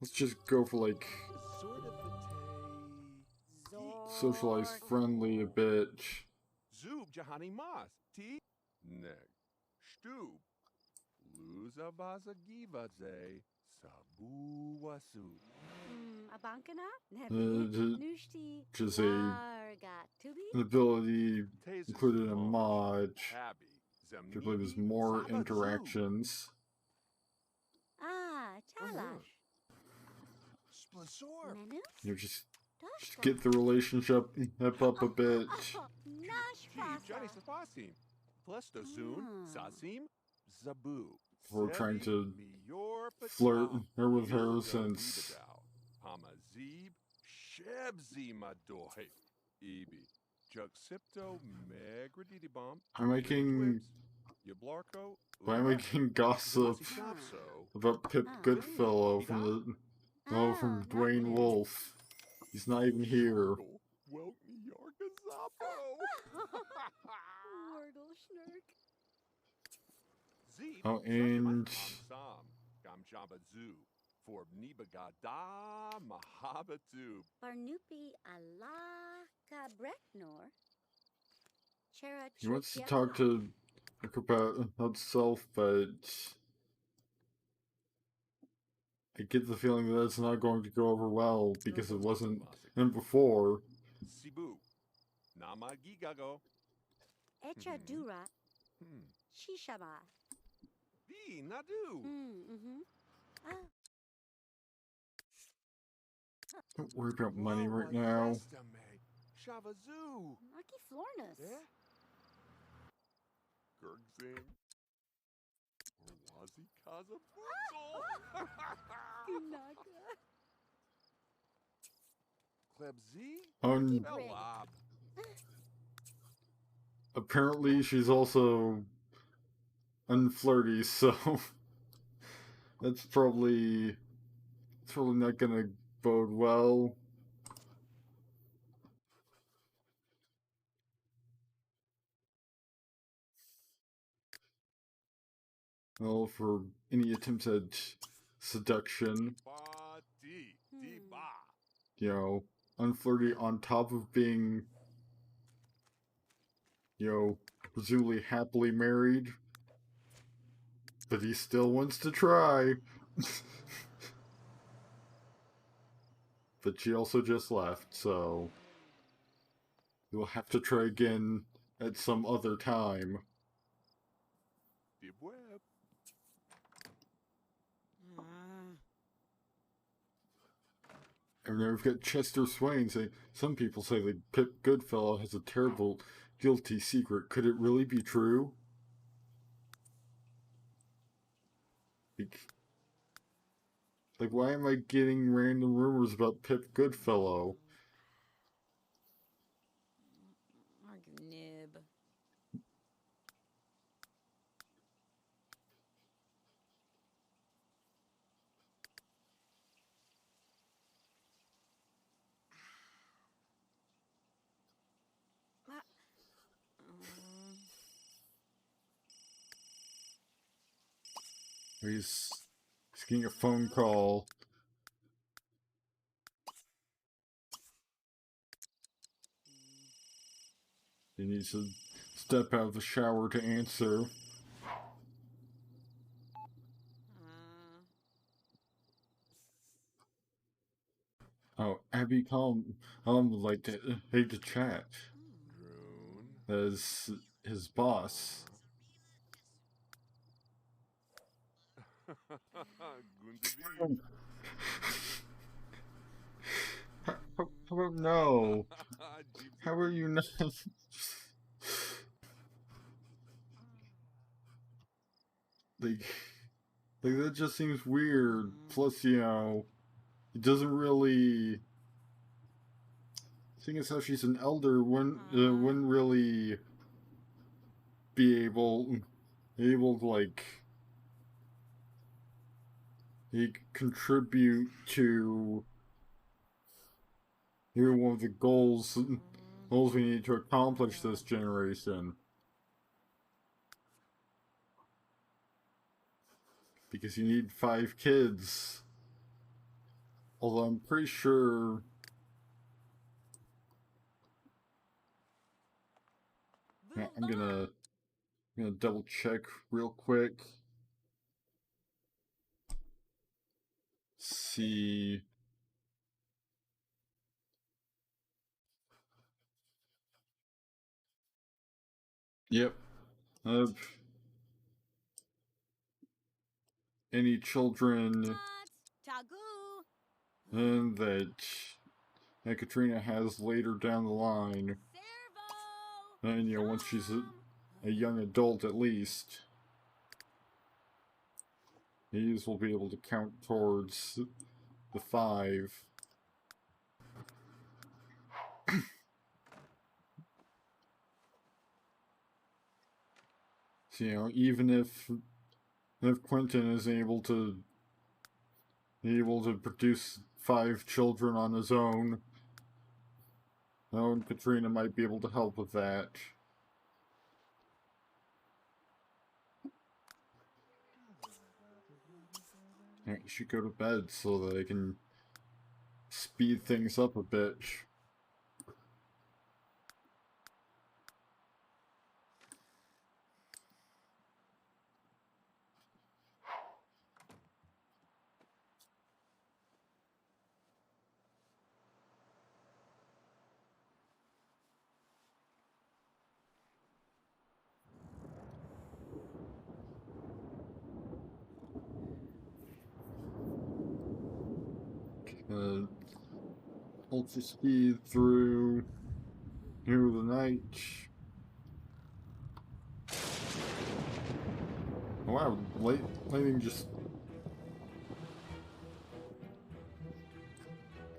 Let's just go for like Sort of the socialize friendly a bit. Zoob Jahani Mas. T. Neg. Stoob. Luza Vaza Givaze. Sabu Wasu. Abankana? Nushti. Just Warga. Tubi? an ability included in a mod. Tabby. I believe there's more interactions. Chalash. Splazor. Menu? You know, just get the relationship up a bit. Johnny Safasim. Plesto Soon. Sasim. Zabu. We're trying to flirt with her since Hamazib. Shebzi Madoy. Ebi. Juxipto Megradidibom. I'm making gossip about Pip Goodfellow from from Dwayne Wolf. He's not even here. Oh, and Barnupi Allah Cabretnor. he wants to talk to about himself, but I get the feeling that it's not going to go over well because it wasn't in before. Sibu. Namagigago. Echa Dura. Shishaba. V. Nadu. Don't worry about money right now. Shavazoo. Aki Flornus. Gurgzing. Orwazi Kazabuzel. Klebzi. Belab. Apparently she's also unflirty, so that's probably not gonna bode well. Well, for any attempts at seduction, you know, unflirty on top of being, you know, presumably happily married, but he still wants to try. But she also just left, so you'll have to try again at some other time. And then we've got Chester Swain saying, some people say that Pip Goodfellow has a terrible, guilty secret. Could it really be true? Like, why am I getting random rumors about Pip Goodfellow? Nib. He's getting a phone call. He needs to step out of the shower to answer. Oh, Abby Calm would like to hate to chat. As his boss. How about no? How are you not? like that just seems weird. Plus, you know, it doesn't really. Seeing as how she's an elder, wouldn't really be able to like contribute to one of the goals we need to accomplish this generation. Because you need 5 kids. Although I'm pretty sure I'm gonna double check real quick. See. Yep. Any children and that Katrina has later down the line. And, you know, once she's a young adult at least, these will be able to count towards the 5. So, you know, even if Quentin is able to produce 5 children on his own, and Katrina might be able to help with that. You should go to bed so that I can speed things up a bit. Ultra speed through the night. Wow, lightning just...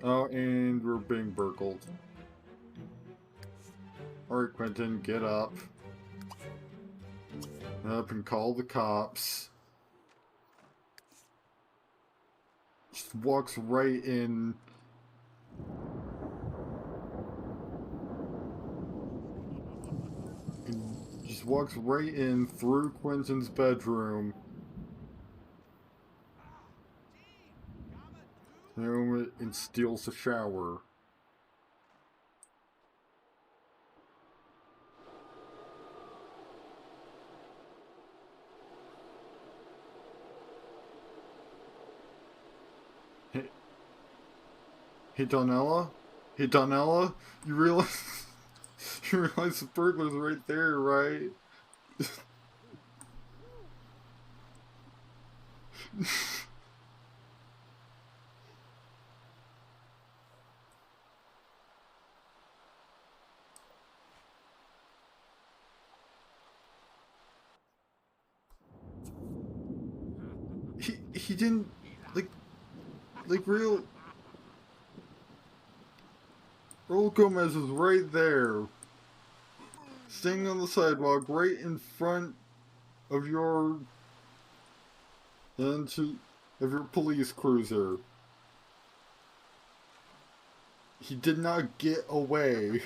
Oh, and we're being burgled. Alright, Quentin, get up. Up and call the cops. Just walks right in. Just walks right in through Quentin's bedroom. And steals the shower. Hey Donella? Hey Donella? You realize the burglar's right there, right? He didn't like real Raul Gomez is right there, standing on the sidewalk, right in front of your police cruiser. He did not get away.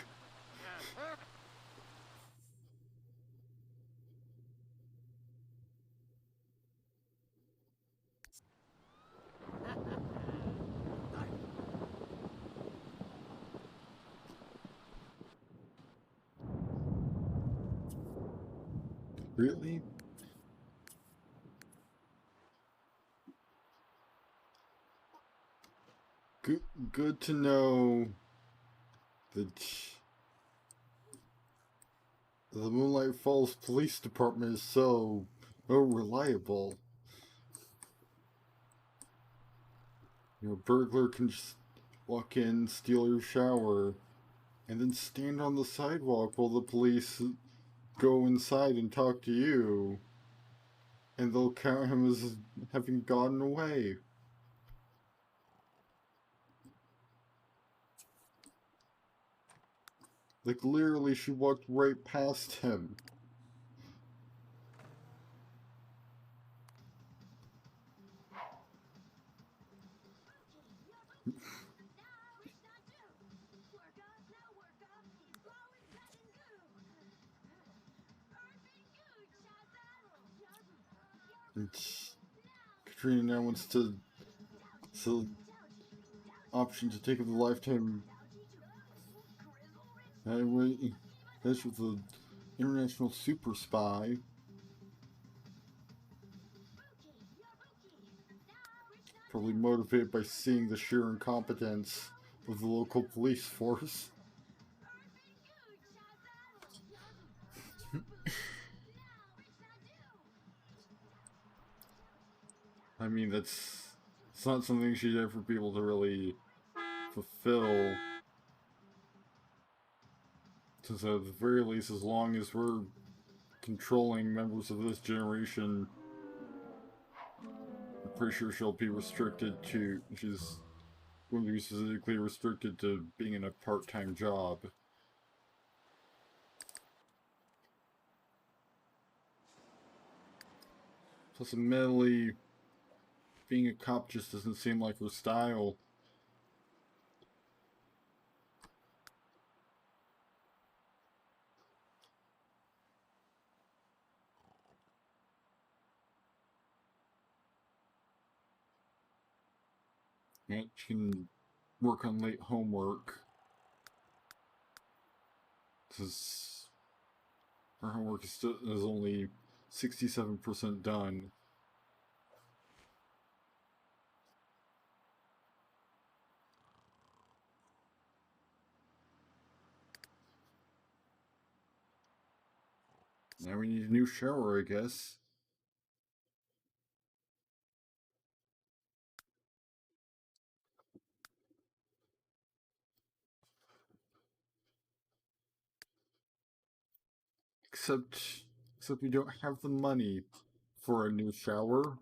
Really? Good to know that the Moonlight Falls Police Department is so reliable. You know, a burglar can just walk in, steal your shower, and then stand on the sidewalk while the police go inside and talk to you, and they'll count him as having gotten away. Like, literally, she walked right past him. And Katrina now wants to option to take up the lifetime. Anyway, that's with the international super spy. Probably motivated by seeing the sheer incompetence of the local police force. I mean, it's not something she'd ever be able to really fulfill. Since at the very least, as long as we're controlling members of this generation, I'm pretty sure she'll be restricted to, she's going to be specifically restricted to being in a part-time job. Plus, admittedly, being a cop just doesn't seem like her style. Yeah, she can work on late homework. Because her homework is only 67% done. Now we need a new shower, I guess. Except we don't have the money for a new shower.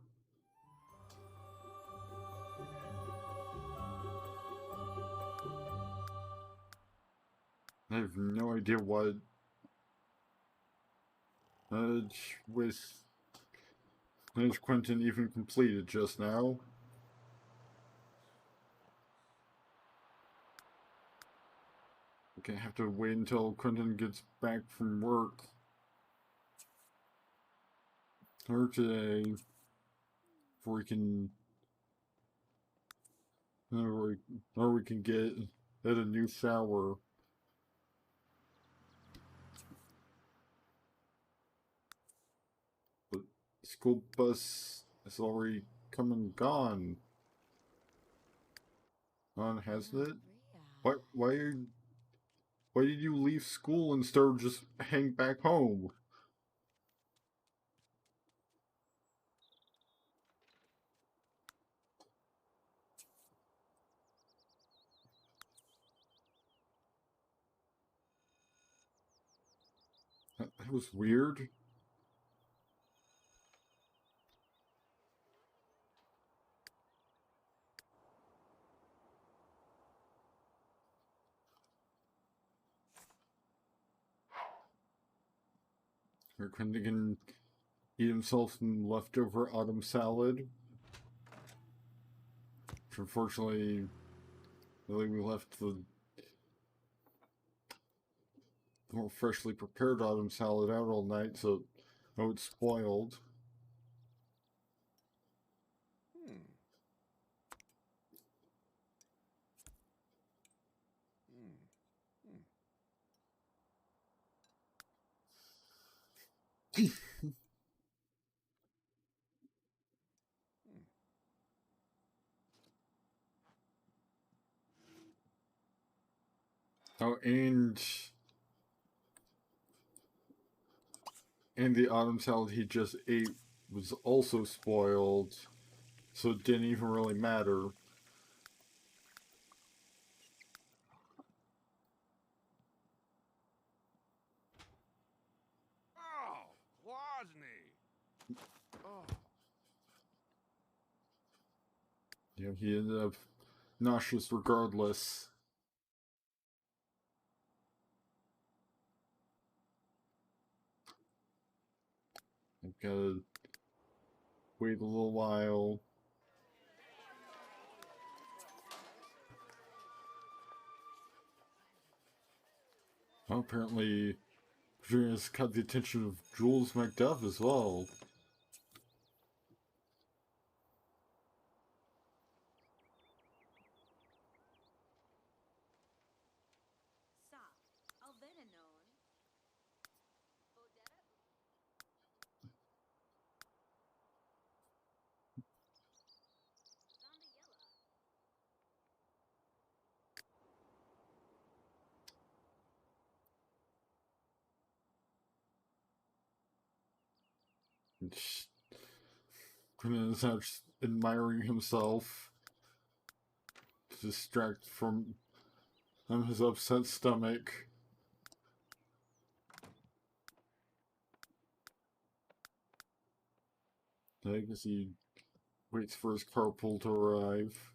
I have no idea what with Quentin even completed just now. We're gonna have to wait until Quentin gets back from work or today before we can or we can get a new shower. But the school bus is already come and gone. Hasn't it? Why did you leave school instead of just hang back home? That was weird. Or Quentin can eat himself some leftover autumn salad. Which unfortunately, really we left the more freshly prepared autumn salad out all night, so it's spoiled. Oh, and the autumn salad he just ate was also spoiled, so it didn't even really matter. Oh, Kwasny. Oh. You know, he ended up nauseous regardless. I've gotta wait a little while. Well, apparently, Virginia's caught the attention of Jules MacDuff as well. Brennan is now just admiring himself to distract from his upset stomach. I guess he waits for his carpool to arrive.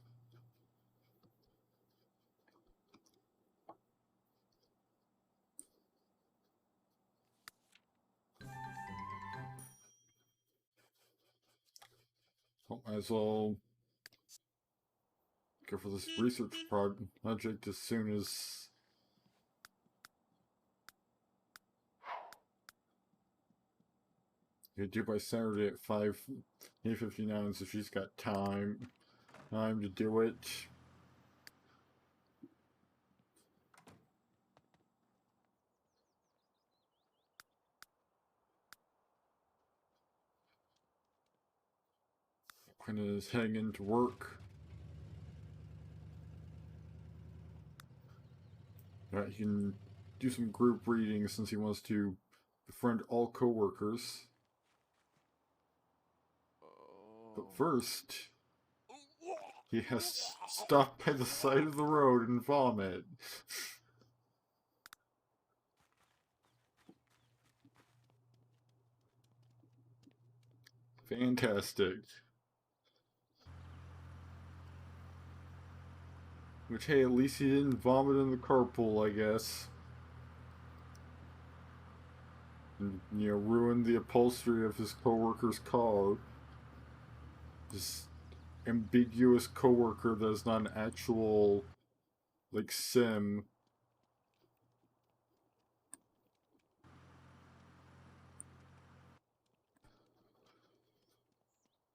Well, might as well go for this research project as soon as you do by Saturday at 8:59, so she's got time to do it. Quinn is heading into work. He can do some group reading since he wants to befriend all co-workers. But first, he has to stop by the side of the road and vomit. Fantastic. Which, hey, at least he didn't vomit in the carpool, I guess. And, you know, ruin the upholstery of his co-worker's car. This ambiguous co-worker that is not an actual, like, sim.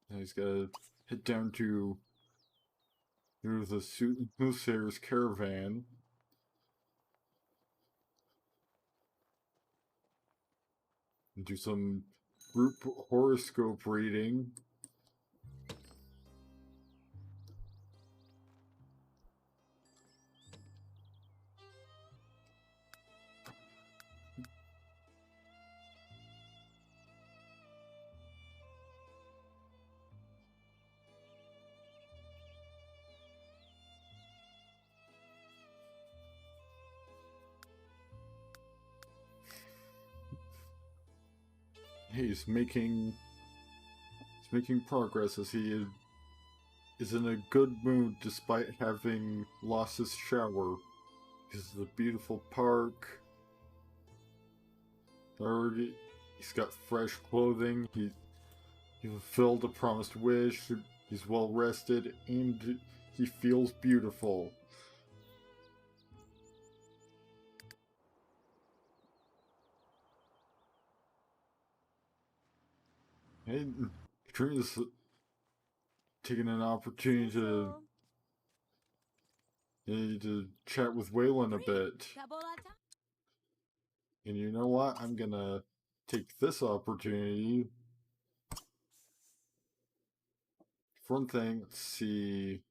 And he's gotta head down to the Soothsayer's caravan. And do some group horoscope reading. He's making progress as he is in a good mood despite having lost his shower. This is a beautiful park. He's got fresh clothing. He fulfilled a promised wish. He's well rested and he feels beautiful. And Katrina's taking an opportunity to chat with Waylon a bit. And you know what? I'm gonna take this opportunity. For one thing, let's see.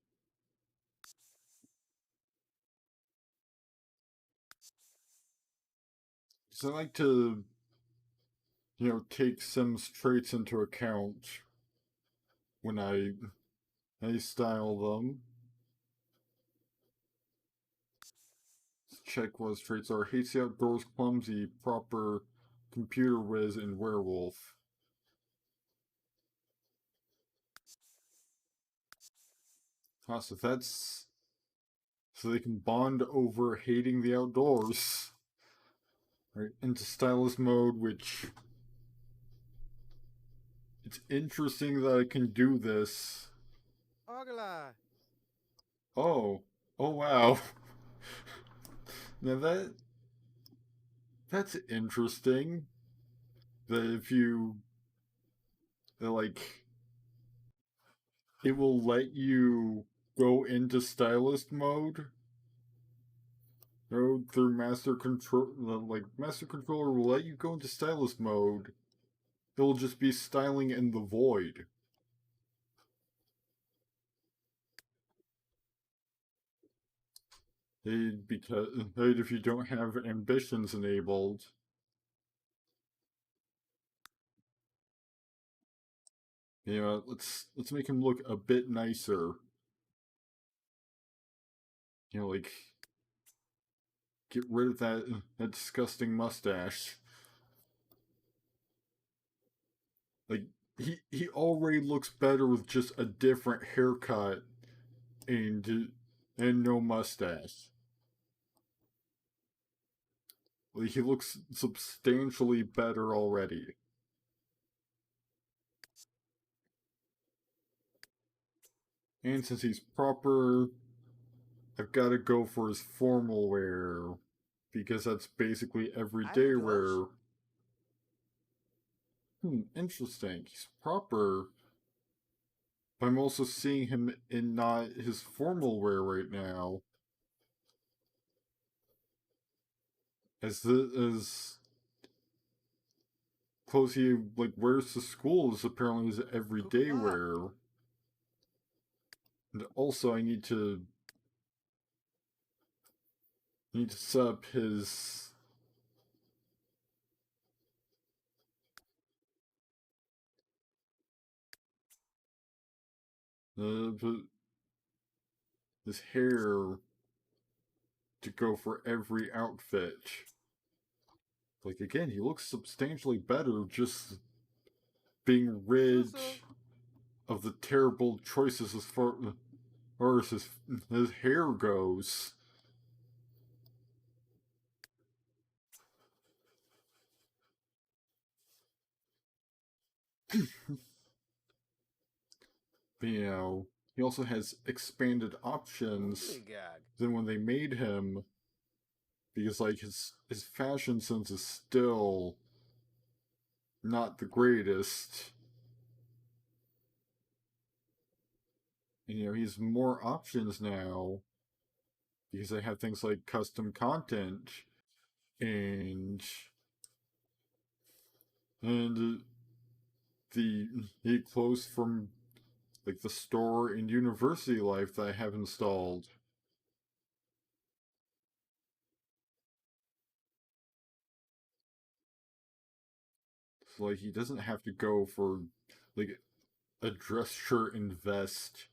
So I like to, take Sim's traits into account when I style them. Let's check what his traits are. Hates the outdoors, clumsy, proper, computer whiz, and werewolf. So that's so they can bond over hating the outdoors. Right, into stylist mode, which it's interesting that I can do this. Ogla. Oh, oh wow. Now that's interesting. That if you like, it will let you go into stylist mode through master control. Like master controller will let you go into stylist mode. It will just be styling in the void. Because if you don't have ambitions enabled. Let's make him look a bit nicer. Like get rid of that disgusting mustache. Like he already looks better with just a different haircut and no mustache. Like he looks substantially better already. And since he's proper, I've got to go for his formal wear because that's basically everyday wear. Interesting. He's proper. But I'm also seeing him in not his formal wear right now. As clothes he wears to school is apparently his everyday wear. And also I need to set up his his hair to go for every outfit. Like again, he looks substantially better just being rid of the terrible choices as far as his hair goes. But, he also has expanded options than when they made him, because his fashion sense is still not the greatest. And he has more options now because they have things like custom content and the clothes from the store and university life that I have installed. So he doesn't have to go for a dress shirt and vest.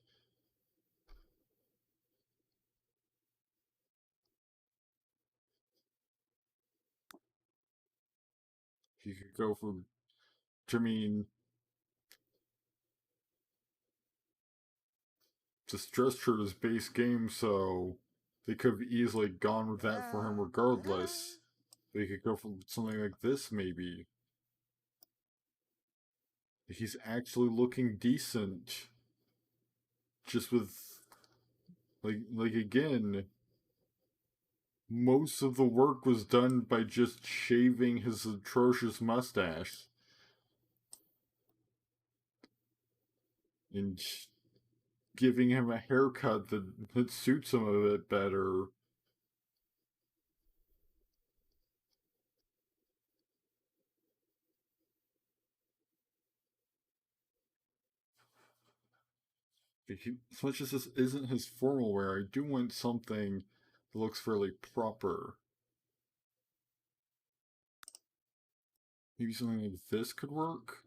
He could go for, this dress shirt is base game, so they could have easily gone with that for him regardless. They could go for something like this, maybe. He's actually looking decent. Just with, again, most of the work was done by just shaving his atrocious mustache. And giving him a haircut that suits him a bit better. As much as this isn't his formal wear, I do want something that looks fairly proper. Maybe something like this could work?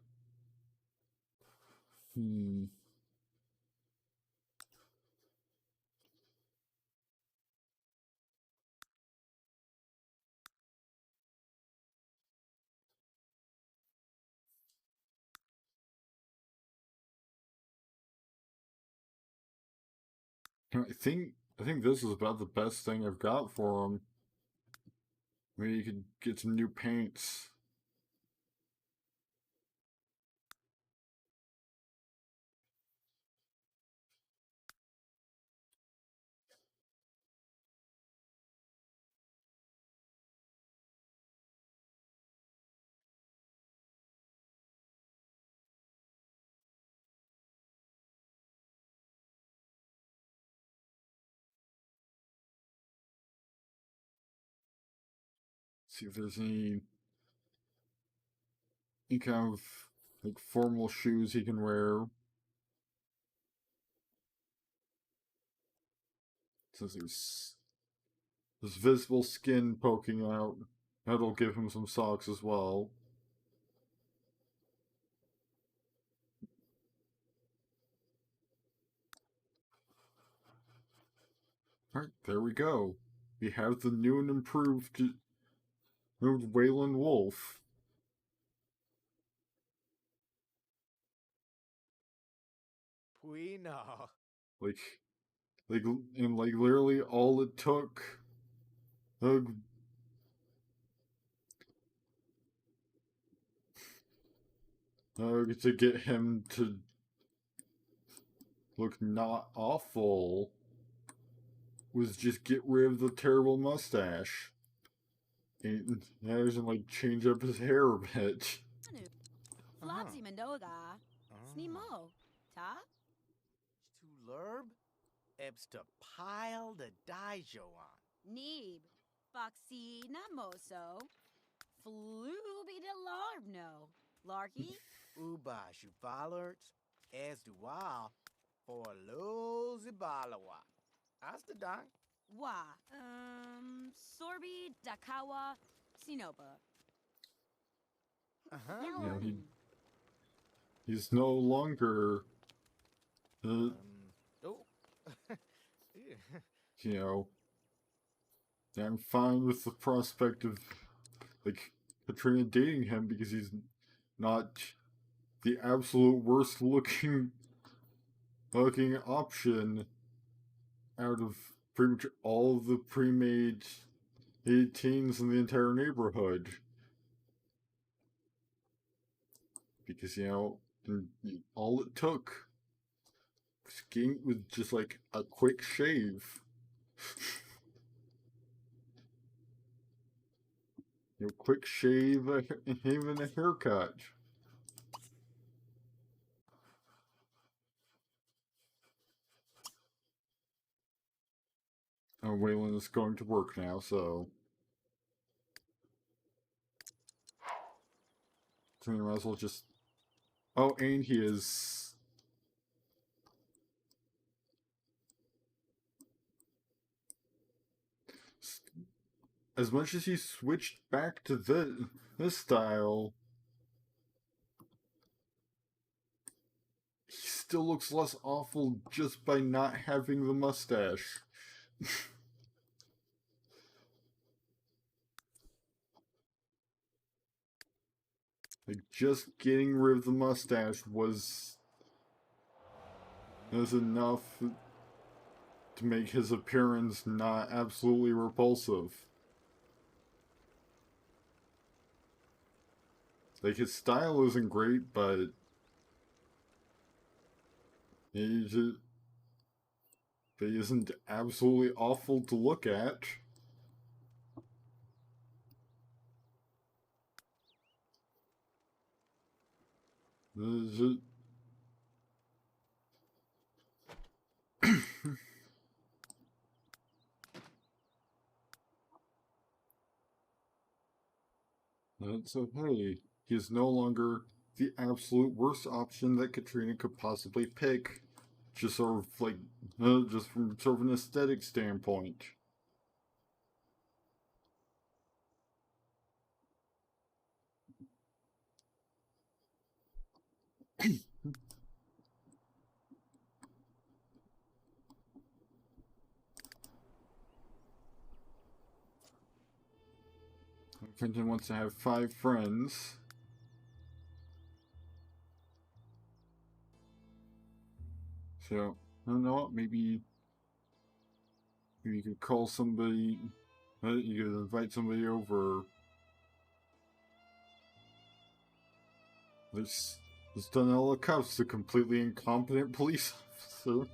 I think this is about the best thing I've got for him. Maybe you could get some new paints. See if there's any kind of like formal shoes he can wear. Since there's visible skin poking out, that'll give him some socks as well. Alright, there we go. We have the new and improved Wayland Wolf. Puino. Like, and like literally all it took to get him to look not awful was just get rid of the terrible mustache. And doesn't like change up his hair a bit. Flopsy Mendoga. Snimo. Ta? Lerb? Ebsta pile the daijo on. Neeb. Foxy Namoso. Fluby de Larvno. Larky? Uba shuvalerts. As dual. For lo zibalawa. Asta dang. Wa. Sorbi Dakawa. Sinoba. Yeah, he's no longer Oh. you know, I'm fine with the prospect of like Katrina dating him because he's not the absolute worst looking option out of pretty much all the pre-made 18s in the entire neighborhood. Because, you know, all it took was just like a quick shave. You know, quick shave, even a haircut. Waylon is going to work now, so we might as well just. Oh, and he is. As much as he switched back to this style, he still looks less awful just by not having the mustache. Like, just getting rid of the mustache was enough to make his appearance not absolutely repulsive. Like, his style isn't great, but he isn't absolutely awful to look at. So, hey, he is no longer the absolute worst option that Katrina could possibly pick. Just sort of like, just from sort of an aesthetic standpoint. Quentin wants to have 5 friends. So, I don't know, maybe you could call somebody, you could invite somebody over. There's Donella Cuffs, a completely incompetent police officer.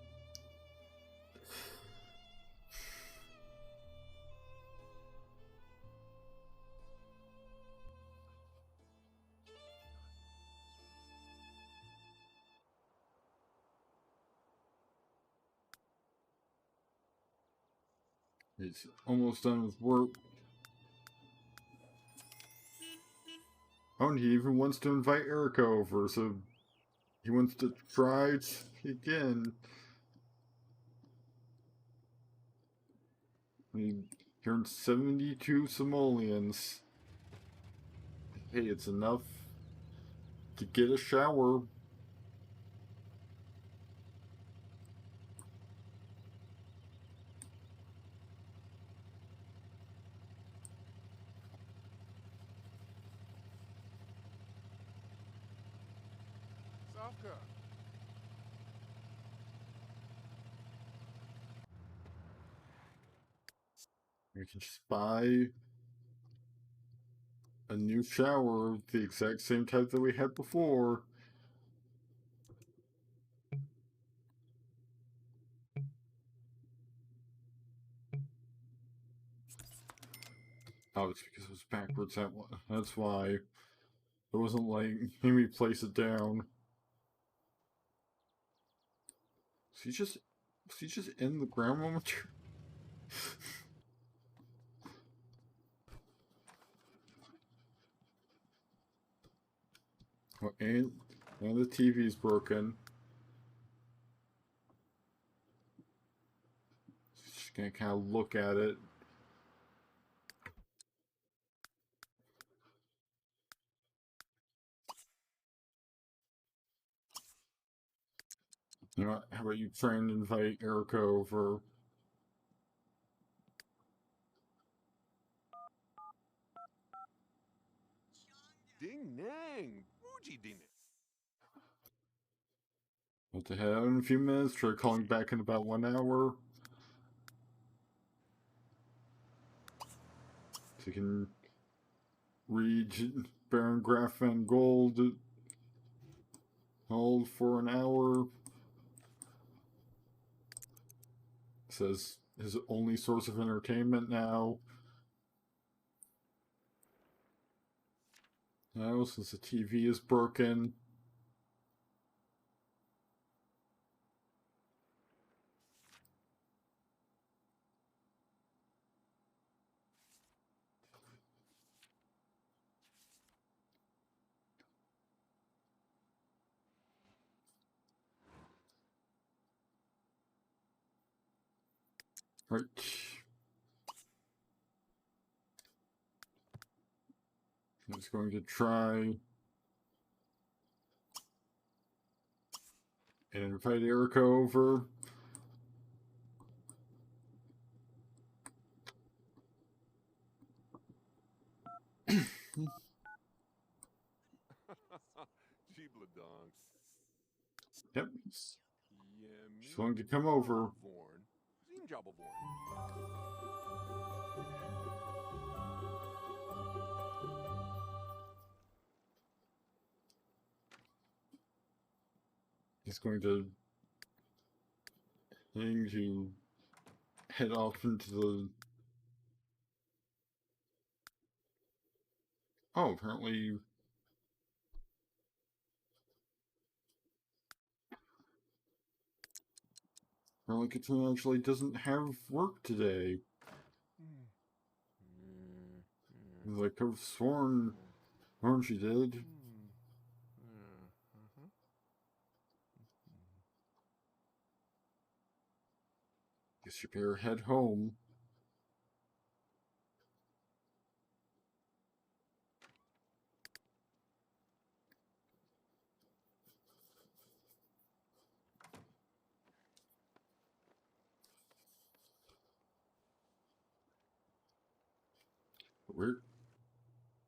He's almost done with work. Oh, and he even wants to invite Erica over, so he wants to try again. He turned 72 simoleons. Hey, it's enough to get a shower. Safka. We can just buy a new shower, the exact same type that we had before. Oh, it's because it was backwards. That's why. It wasn't like, let me place it down. Was he just in the ground momentarily? Oh, and the TV's broken. Just gonna kind of look at it. You know what, how about you try and invite Erica over? Ding nang, Fuji ding it. What the hell? In a few minutes, try calling back in about 1 hour. So you can read Baron Graf van Gold. Hold for an hour. Says his only source of entertainment now. Now, since the TV is broken. Right. I'm just going to try and invite Erica over. Chibla dong. Yep. Yeah, She's going to come over. Born. Zin jabba born. He's going to head off into the. Oh, apparently. Apparently, Katrina actually doesn't have work today. Like I've sworn she did. Guess you better head home.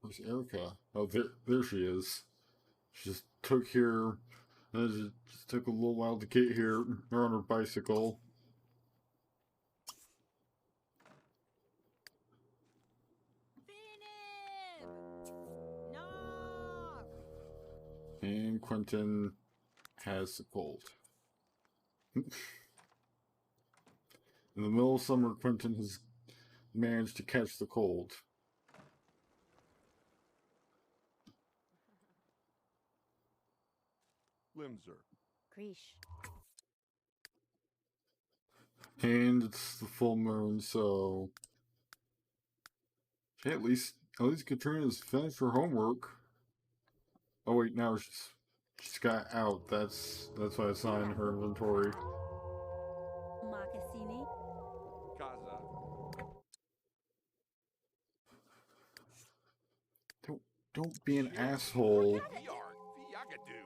Where's Erica? Oh, there she is. She just took here. It just took a little while to get here. Her on her bicycle. And Quentin has the cold. In the middle of summer, Quentin has managed to catch the cold. Limser. Krish. And it's the full moon, so hey, at least Katrina's finished her homework. Oh wait, now she's got out. That's why it's not in her inventory. Makassini. Kaza. Don't be an asshole. Yark. Fiagadu.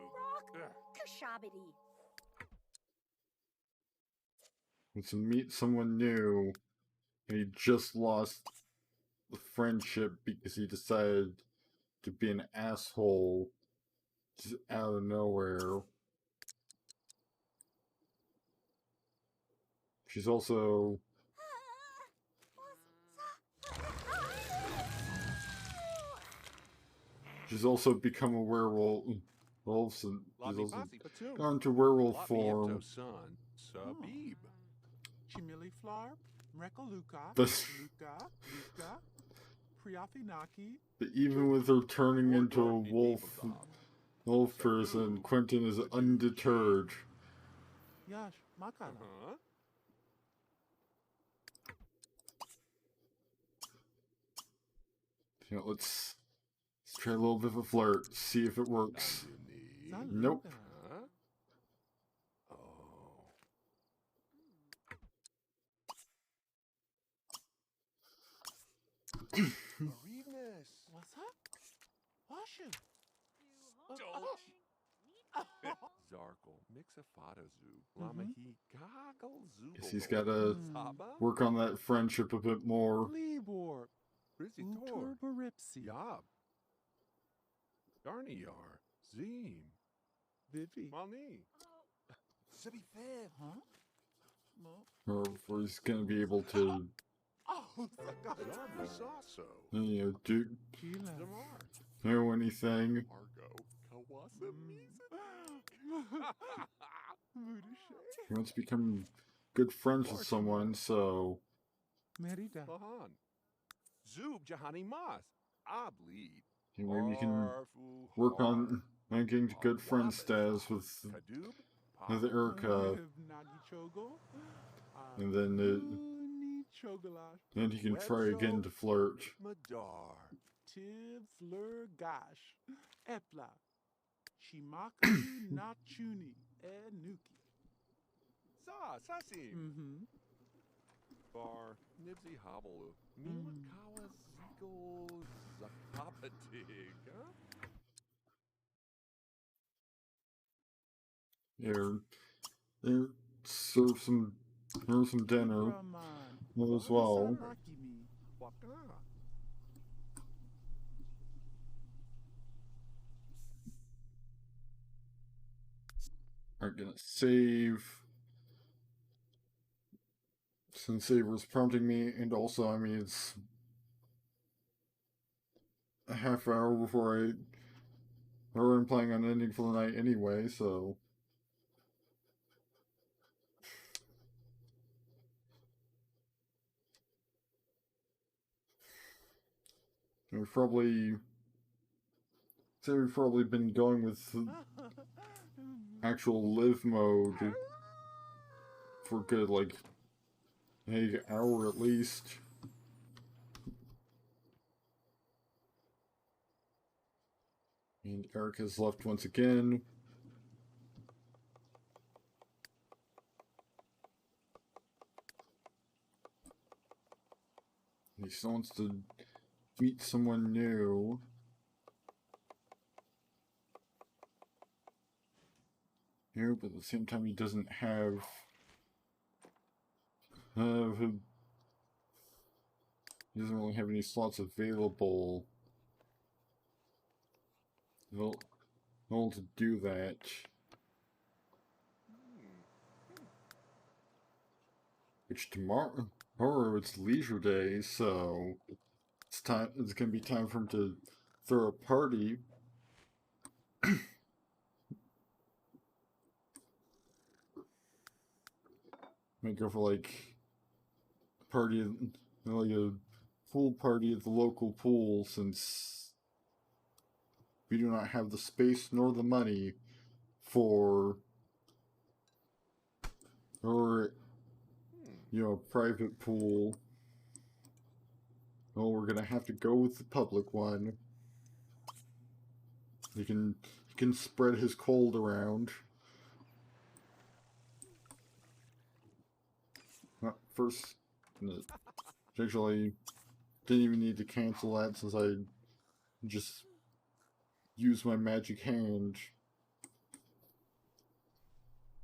Kashabidi. And to meet someone new, and he just lost the friendship because he decided to be an asshole just out of nowhere. She's also become a werewolf. Wolves and she's also gone to werewolf form. Son, Sabib. Chimili Flarp, Mrekaluka, But, Luka, Priathinaki. but even with her turning into a wolf person, Quentin is undeterred. Yash, Makala. You know, let's try a little bit of a flirt, see if it works. Nope. Arenas. What's up? Washu. Zarkle, Mixafatazu, Lamahi, Goggle Zubo. Guess he's gotta work on that friendship a bit more. Libor. Rizzy Tor. Uturbaripsi. Yob. Darniar. Zim. Vivi. Malni. Sibi Fib. Huh? Or he's gonna be able to, Oh, Zarmasaso. you know, do Kila. know anything. Argo. Kawasa He wants to become good friends with someone, so Merida. Lahan. Zub Jahani Mas. Obleed. maybe you can work on getting to good friend status with Erica, and then he can try again to flirt. Madar. Tivler Gash. Epla. Shimakalu Nachuni. Nuki. Sasim. Bar. Nibsy Hobble. Milakawa Zigo Zapapatig. Here, serve some dinner as well. I'm gonna save. Since Saber's prompting me, and also, I mean, it's a half hour before I'm planning on ending for the night anyway, so. We've probably been going with actual live mode for good, like, an hour at least. And Erica's left once again. He still wants to meet someone new. Here, but at the same time he doesn't have He doesn't really have any slots available. He'll to do that. Which tomorrow it's leisure day, so it's gonna be time for him to throw a party. Might go for like a party, like a pool party at the local pool, since we do not have the space nor the money for a private pool. Well, we're gonna have to go with the public one. He can spread his cold around. First, actually, didn't even need to cancel that since I just used my magic hand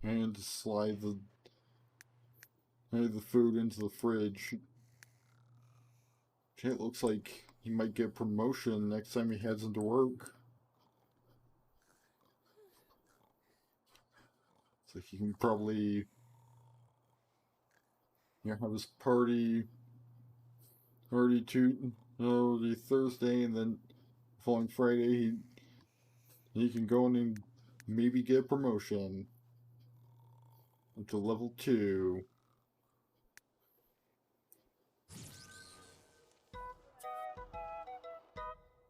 and slide the food into the fridge. Okay, it looks like he might get promotion next time he heads into work. So he can probably have his party already Thursday, and then following Friday he can go in and maybe get promotion up to level 2.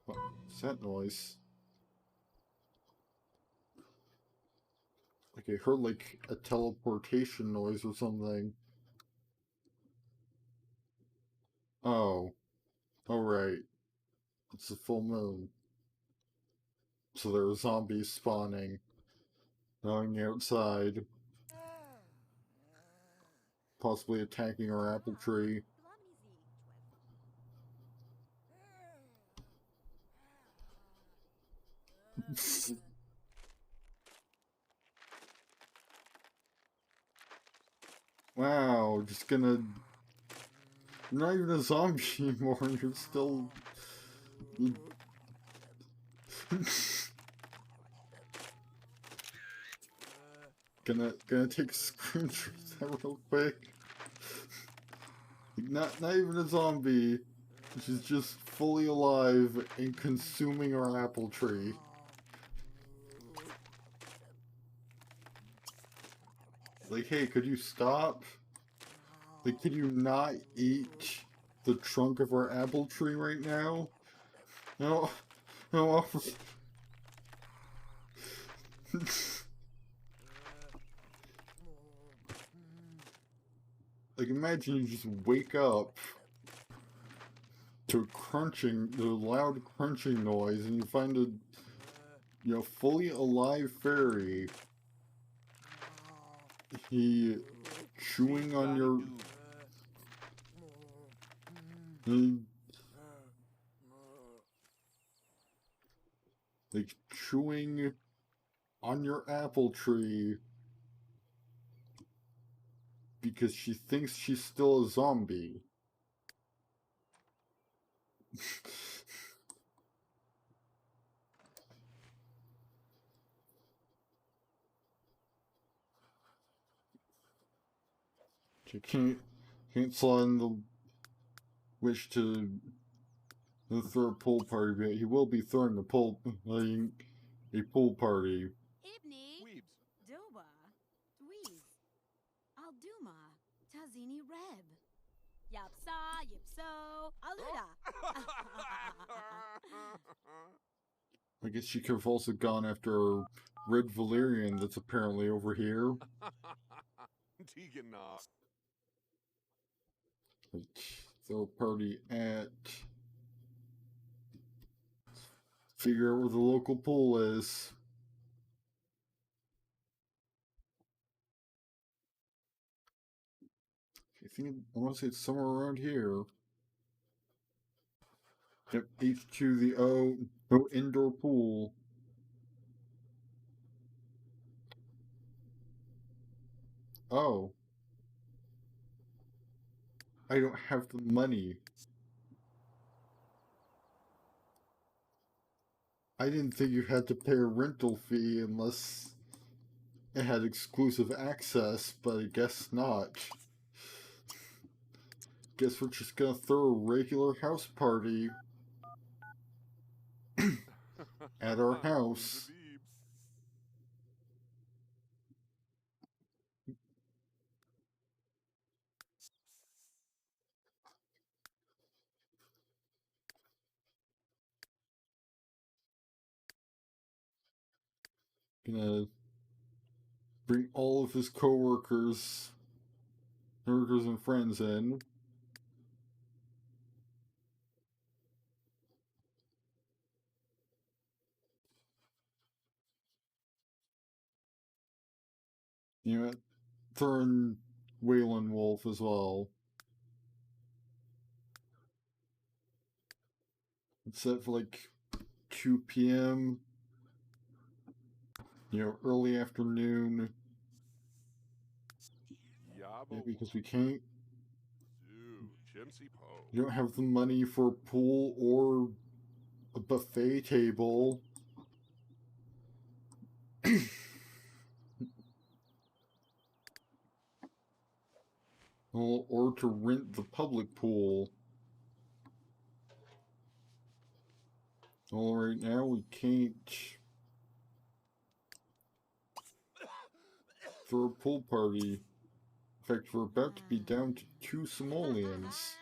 What's that noise? Like I heard like a teleportation noise or something. Oh. Right. It's a full moon. So there are zombies spawning. Going outside. Possibly attacking our apple tree. Wow, just gonna... You're not even a zombie anymore, you're still... gonna take a screenshot of that real quick. Not even a zombie. She's just fully alive and consuming our apple tree. Like, hey, could you stop? Like, could you not eat the trunk of our apple tree right now? No. Like, imagine you just wake up to the loud crunching noise, and you find a, fully alive fairy. He chewing on your... like, chewing on your apple tree because she thinks she's still a zombie. She can't summon the wish to throw a pool party, but he will be throwing a pool party. Ibni, Weebs. Doba, Dweez, Alduma, Tazini Reb, Yapsa, Yipso, Aluda. I guess she could have also gone after Red Valerian that's apparently over here. Tigana. Like, throw a party at... Figure out where the local pool is. I want to say it's somewhere around here. Yep, H2 the O indoor pool. Oh. I don't have the money I didn't think you had to pay a rental fee unless it had exclusive access, but I guess not. Guess we're just gonna throw a regular house party at our house. Gonna bring all of his coworkers, and friends in. You know, throw in Waylon Wolf as well. It's set for like 2 p.m. You know, early afternoon. Yeah, because we can't. You don't have the money for a pool or a buffet table. Or to rent the public pool. Well, right now we can't throw a pool party. In fact, we're about to be down to 2 simoleons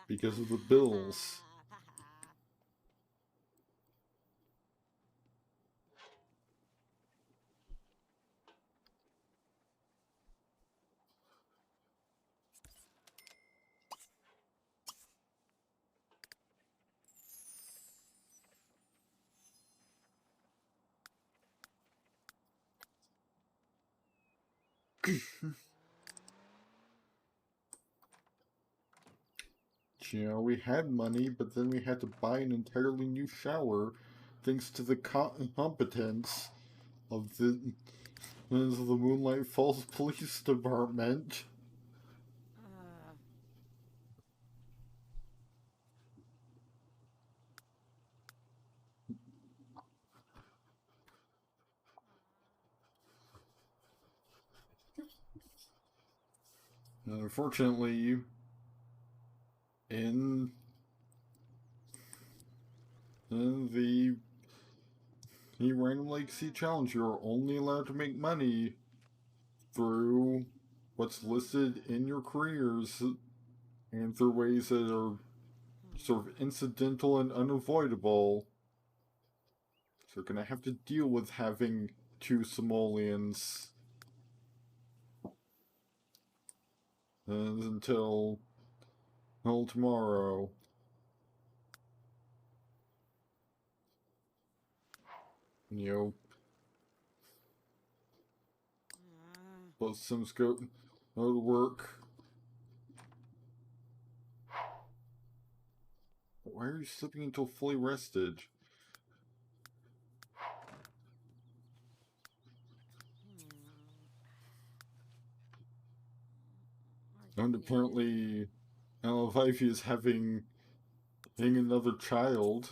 because of the bills. You know, we had money, but then we had to buy an entirely new shower thanks to the competence of the Moonlight Falls Police Department. And unfortunately, in the Random Legacy Challenge, you're only allowed to make money through what's listed in your careers and through ways that are sort of incidental and unavoidable. So you're gonna have to deal with having 2 simoleons until tomorrow. You know, both Sims go to work. Why are you sleeping until fully rested? And apparently, Ivy is having another child.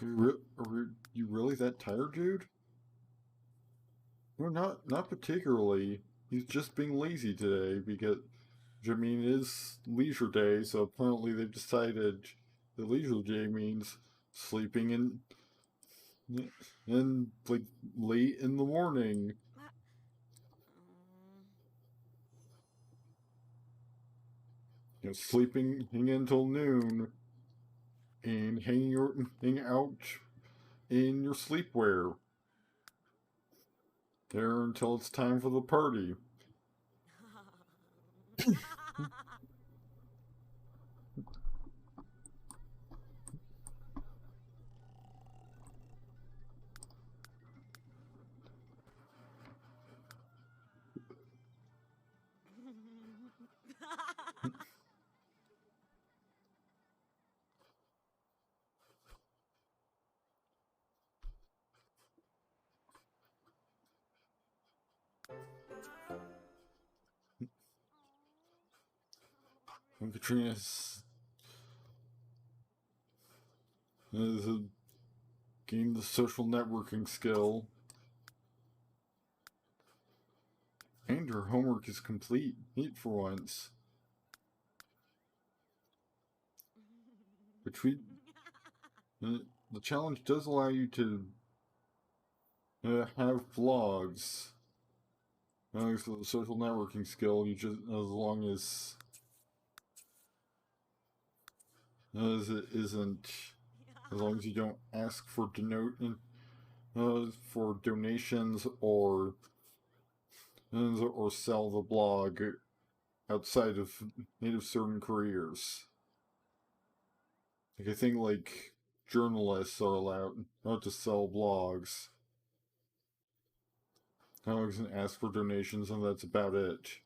Are you really that tired, dude? No, not particularly. He's just being lazy today because, I mean, it is leisure day, so apparently they've decided that leisure day means sleeping in like late in the morning. You know, sleeping until noon and hanging out in your sleepwear there until it's time for the party. Katrina has gained the social networking skill. And her homework is complete. Neat for once. Which the challenge does allow you to have vlogs. So the social networking skill, you just as it isn't, as long as you don't ask for donations or sell the blog outside of native certain careers. Like I think like journalists are allowed not to sell blogs. As long as you can ask for donations, and that's about it.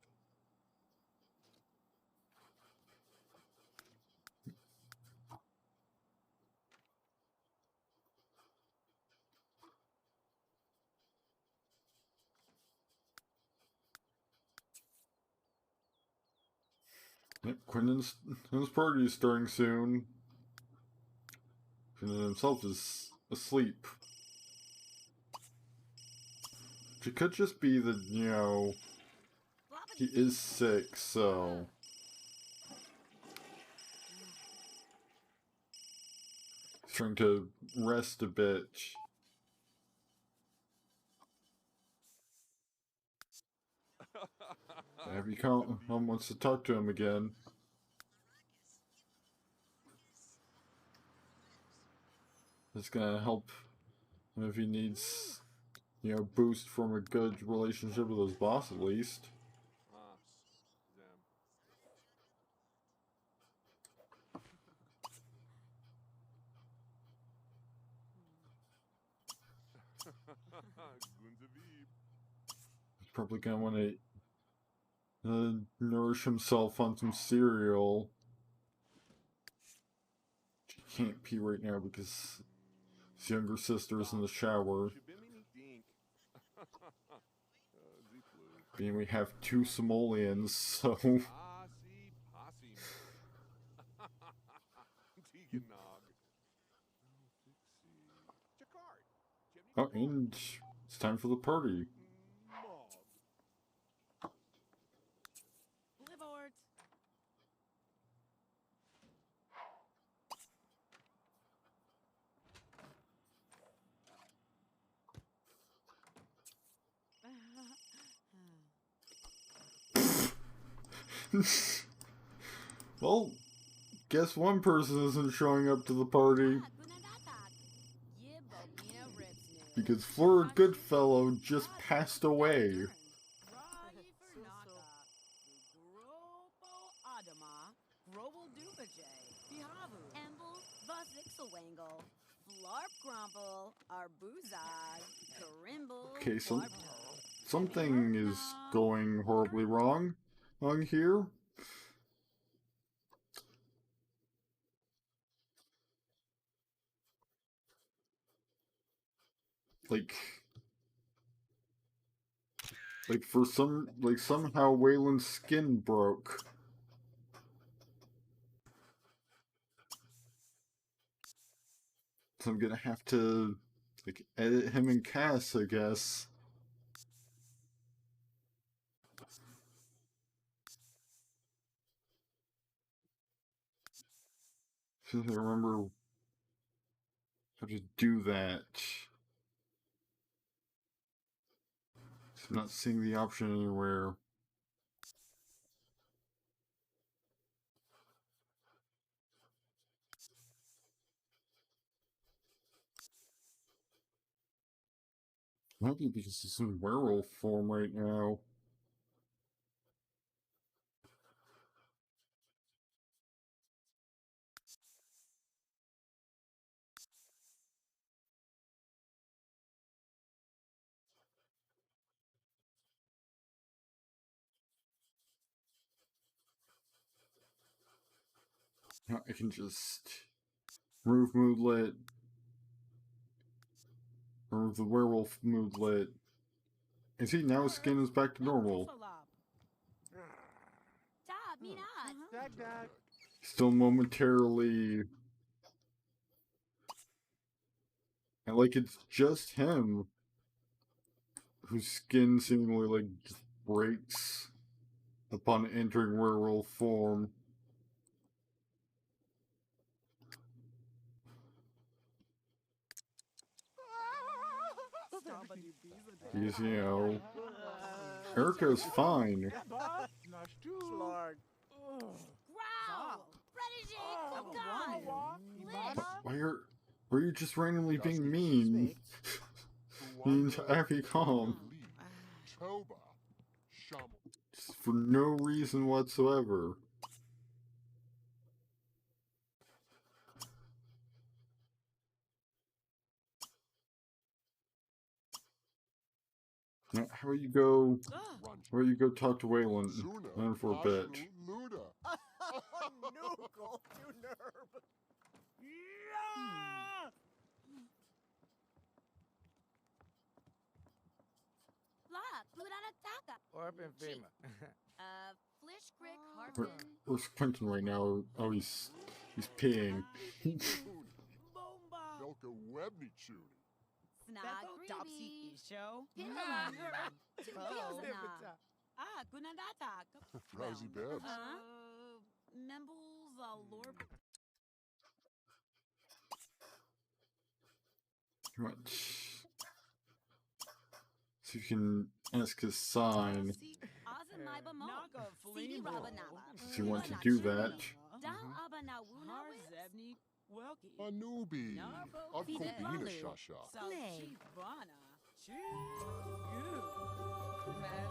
Yep, Quentin's party is starting soon. Quentin himself is asleep. It could just be that, he is sick, so... He's trying to rest a bit. Have you wants to talk to him again. It's gonna help him if he needs, boost from a good relationship with his boss at least. He's probably gonna want to nourish himself on some cereal. He can't pee right now because his younger sister's in the shower. Being we have 2 Somalians, so... Oh, and it's time for the party. Well, guess one person isn't showing up to the party. Because Fleur Goodfellow just passed away. Okay, so something is going horribly wrong on here. Like somehow Waylon's skin broke. So I'm gonna have to, edit him and Cass, I guess. I remember how to do that. I'm not seeing the option anywhere. Might be because he's in werewolf form right now. I can just remove moodlet, remove the werewolf moodlet. And see, now his skin is back to normal. Dag dag. still momentarily, and like it's just him whose skin seemingly like just breaks upon entering werewolf form. Because, you know, Erica's fine. Nasz tu. Slard. Growl! Protégé, come on! Why are you just randomly being mean? You need to be calm. Toba. Shamu. Just for no reason whatsoever. Now, how about you go talk to Waylon for a bit. Luda. Noodle to nerve. Blah, Budanataka. Orpin Fema. Flish Crick Harpin. Where's Quentin right now? Oh, he's peeing. Bomba. Belka Webney Chuni. Beko Snag Topsy Greedy. Isho. Pinalager. Oh. Tupiozana. Gunadata. Drowsy Babs. Membles, Lord. Right. See if you can ask his sign. Ozanaiba Mo. Naga Sidi Flemo. Rabanaba. If you want to do that. Dal Abanawuna. Harzebni. Welky. Anubi. Narbo. Abkobina Malu. Shasha. Slay. Bana.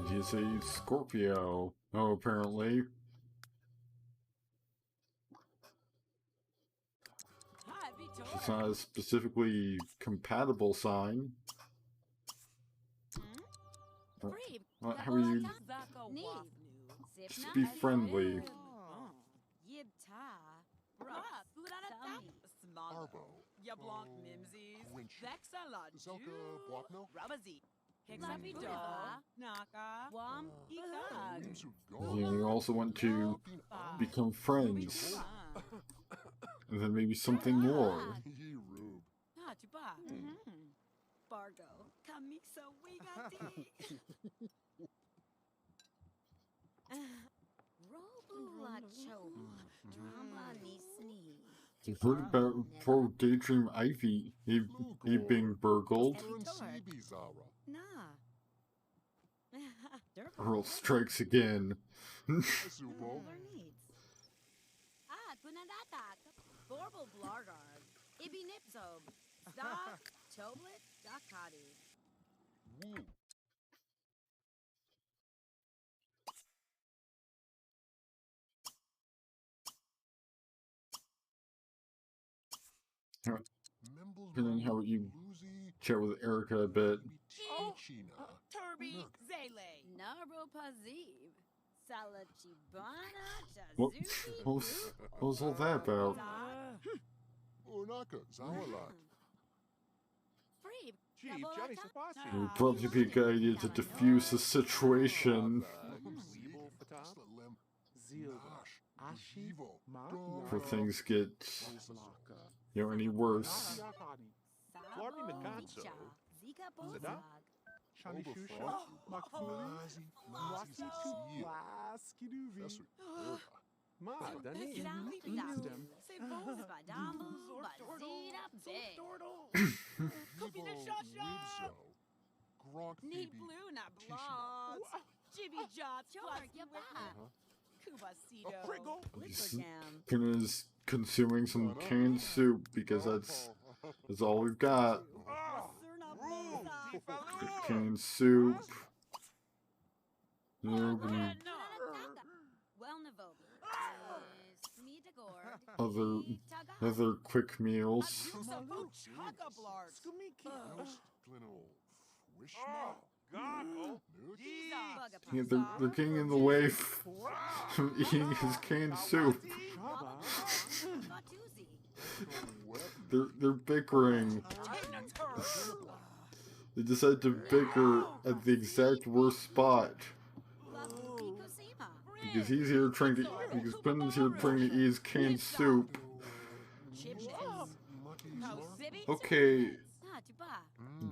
He's a Scorpio. Oh, apparently. It's not a specifically compatible sign. How are you? Just be friendly. Arbo. Yablonk Mimsies. Winch. Vexala. Zelka Bwapno. Rabazi. Hexapido. Naka. Wam. Ikag. You also want to become friends. And then maybe something more. Ye Rube. Ah, Tuba. Bargo. Kamikso Wigati. Robula Cho. Drama Nisni. You've heard about poor Daydream Ivy. He being burgled. Sibi Zara. Nah. Earl strikes again. Subo. Gunadata. Borbal Blargard. Ibinipso. Stock. Toblet. Dakati. Woo. Depending how you chat with Erica a bit. Turby Zele. Naro Pazib. Salachibana. What Chazuki. was all that about? Unaka Zawala. Free. Chief, Johnny Safasi. It would probably be a good idea to diffuse the situation Zeeble Fatab. Slalem. Zeal. Nash. Ashi. Evo. Ma. before things get, any worse. Florby Mikatso. Zika Zada? Shani Shusha. Makfuli. Wasi tu Waskiduvi. Fesu. Ma, Dani. Wisdom. Kupina Evo. Shasha. Wibzo. Gronk Need Phoebe. blue, not Tishina. blondes. Jibby Jots. Sure, get back. Kubasito. Priggle. Pinna's consuming some canned soup because that's all we've got. Canned soup. Nope, and other quick meals. Skumiki. Glino. Wishma. Goggle. Yeah, they're getting in the way from eating his canned soup. They're bickering. They decided to bicker at the exact worst spot because he's here trying to, because Quentin's here trying to eat canned soup. Okay,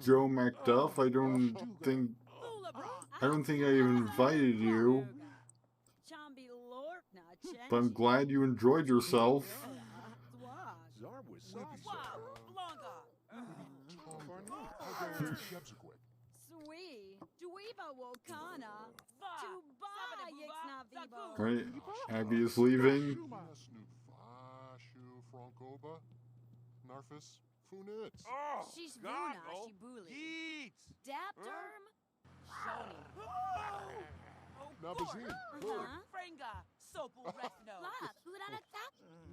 Joe Macduff, I don't think I even invited you, but I'm glad you enjoyed yourself. Right, Abby is leaving. She's Vuna, she bully. Dapterm? Shoni. Frenga, Sopul Resno. Lab, Uranata,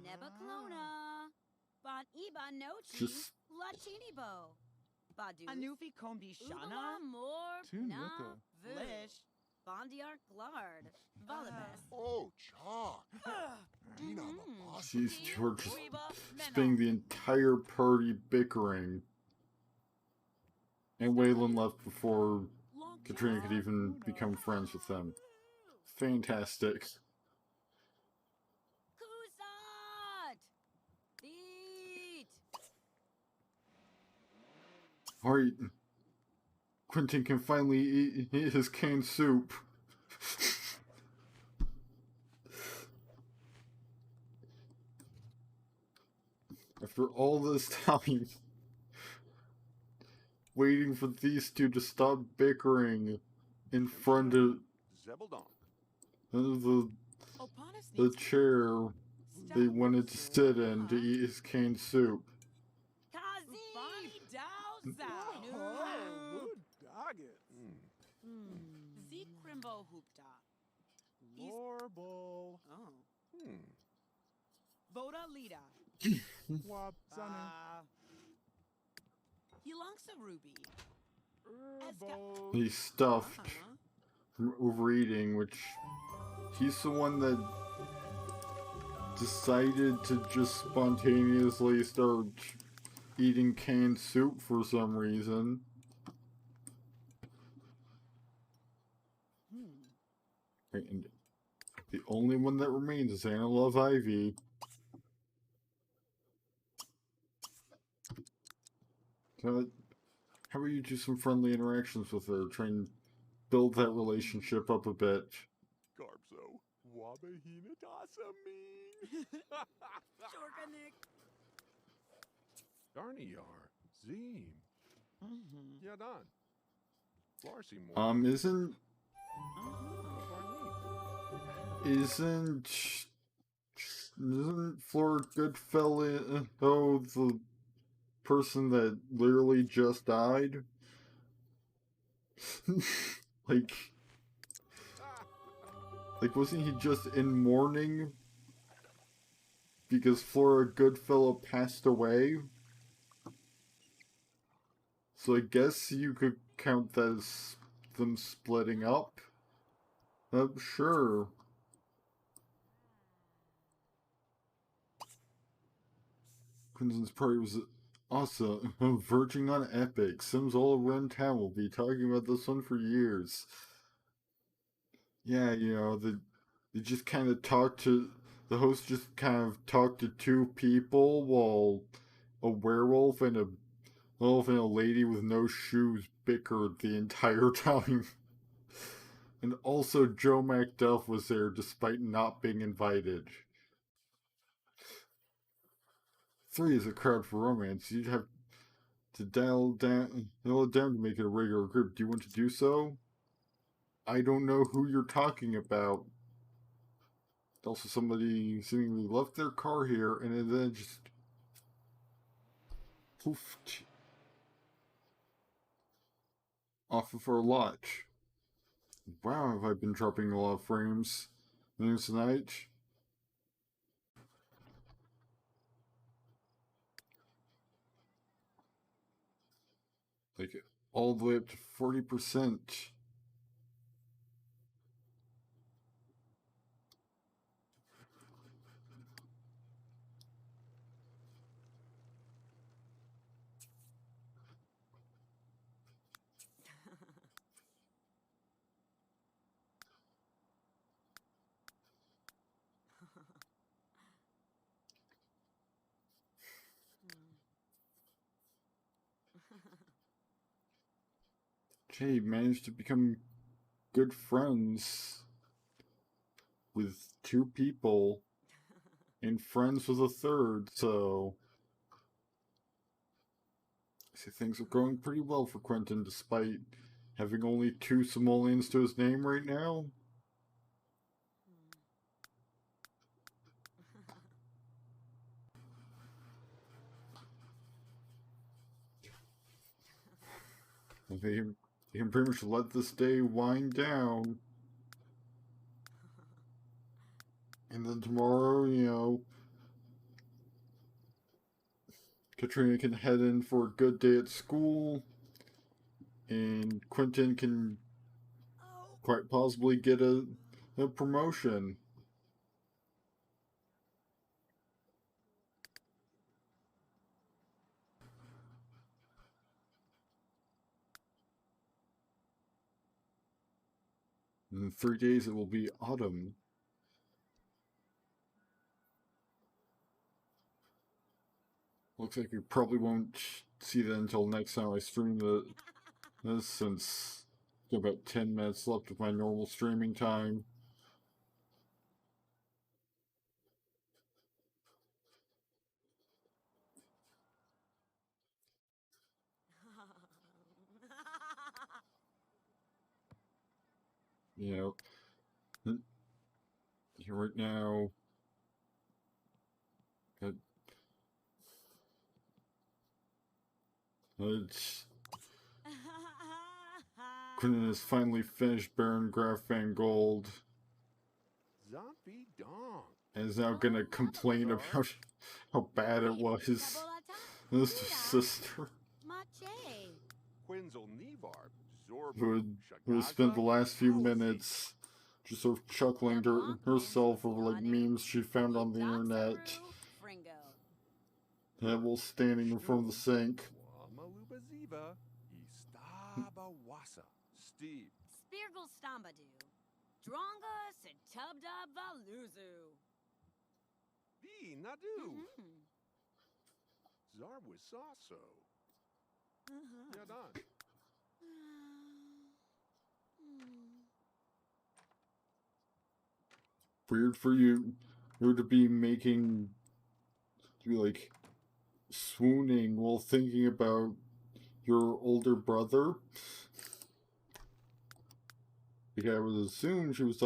Nebaclona. Bon Iba Nochi, Just- Lachinibo. Badu. Anufi Kombi Shana. Ula Mor, Na, Tunita. Vush. Bondiark Glard. Volibus. Oh, Chalk. Dina These two are just spending the entire party bickering. And Waylon left before Katrina could even become friends with them. Fantastic. Kusat! Beat! Alright. Quentin can finally eat his canned soup. After all this time, waiting for these two to stop bickering in front of the chair they wanted to sit in to eat his canned soup. Kazi Dowsa. Good dogget. Zekrimbo Hoopta. Lorble. Oh. Voda Lida. Wapsane. Yelongsa Ruby. Herbo. He's stuffed from overeating, which he's the one that decided to just spontaneously start eating canned soup for some reason. And the only one that remains is Anna Love Ivy. So, how about you do some friendly interactions with her, try and build that relationship up a bit. Garbso. Wabahina Dasaming. Shorkanik. Darniar. Zeem. Yadan. Larcy more. Isn't Flora Goodfellow the person that literally just died? like wasn't he just in mourning because Flora Goodfellow passed away? So I guess you could count that as them splitting up. Sure. Quinton's party was awesome. Verging on epic. Sims all around town will be talking about this one for years. Yeah, you know, they just kind of the host just kind of talked to two people while a werewolf and a lady with no shoes bickered the entire time. And also Joe Macduff was there despite not being invited. 3 is a crowd for romance. You'd have to dial it down to make it a regular group. Do you want to do so? I don't know who you're talking about. Also, somebody seemingly left their car here and then just poofed off of our lot. Wow, have I been dropping a lot of frames tonight? Like, all the way up to 40%. Jay managed to become good friends with two people and friends with a third, so I see things are going pretty well for Quentin despite having only two simoleons to his name right now. They can pretty much let this day wind down. And then tomorrow, Katrina can head in for a good day at school. And Quentin can quite possibly get a promotion. In 3 days, it will be autumn. Looks like we probably won't see that until next time I stream this, since I've got about 10 minutes left of my normal streaming time. Here right now, Quentin has finally finished Baron Graf Van Gold. Zombie dong. And is now gonna complain about how bad it was. His sister, Quinzel Nevarb. who had spent the last few minutes just sort of chuckling to herself over like memes she found on the internet. While standing in front of the sink. Wamalubaziva. Istabawasa. Steve. Spirgle Stambadu. Dronga Situbda Valuzu. B. Nadu. Zarwisaso. Yadan. Weird for you to be like swooning while thinking about your older brother. Like, I would assume she was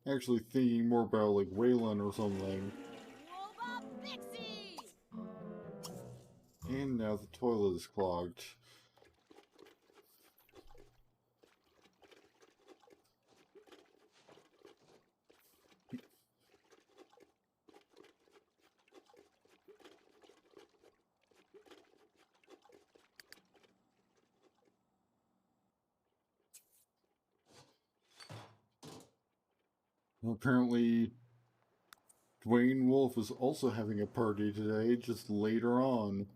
actually thinking more about like Waylon or something. And now the toilet is clogged. Apparently, Dwayne Wolf is also having a party today, just later on.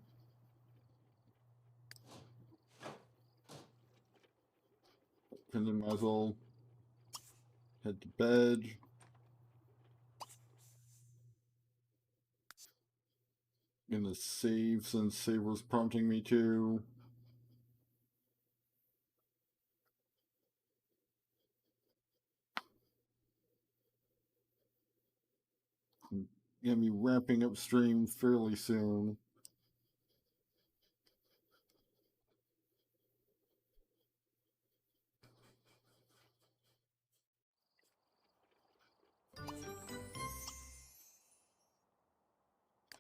And then might as well head to bed. Gonna save since Saber's prompting me to. Gonna be wrapping up stream fairly soon.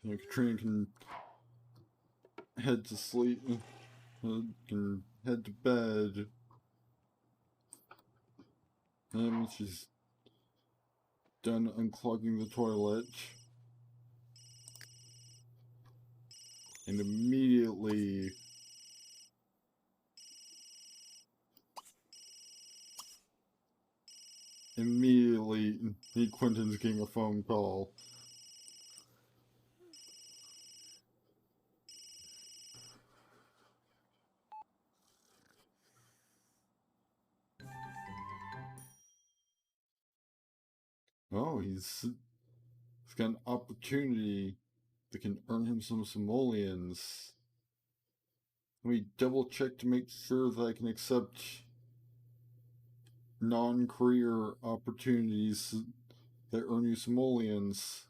Katrina can head to sleep, can head to bed. And she's done unclogging the toilet. And immediately Quentin's getting a phone call. Oh, he's got an opportunity that can earn him some simoleons. Let me double check to make sure that I can accept non-career opportunities that earn you simoleons.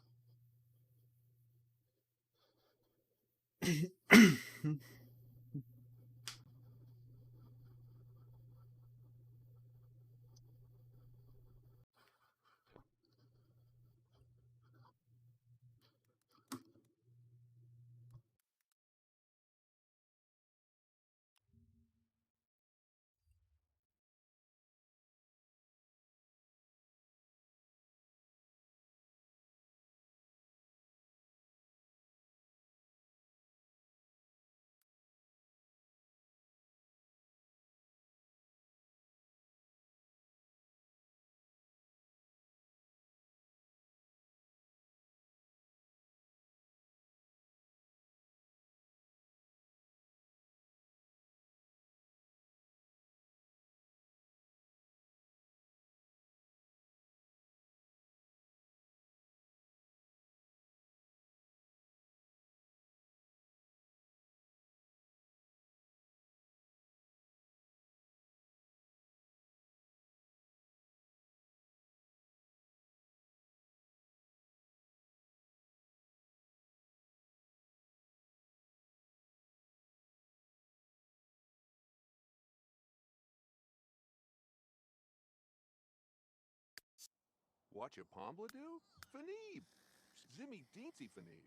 Watch a Pombla do? Fanib. Zimmy Deensy Fanib.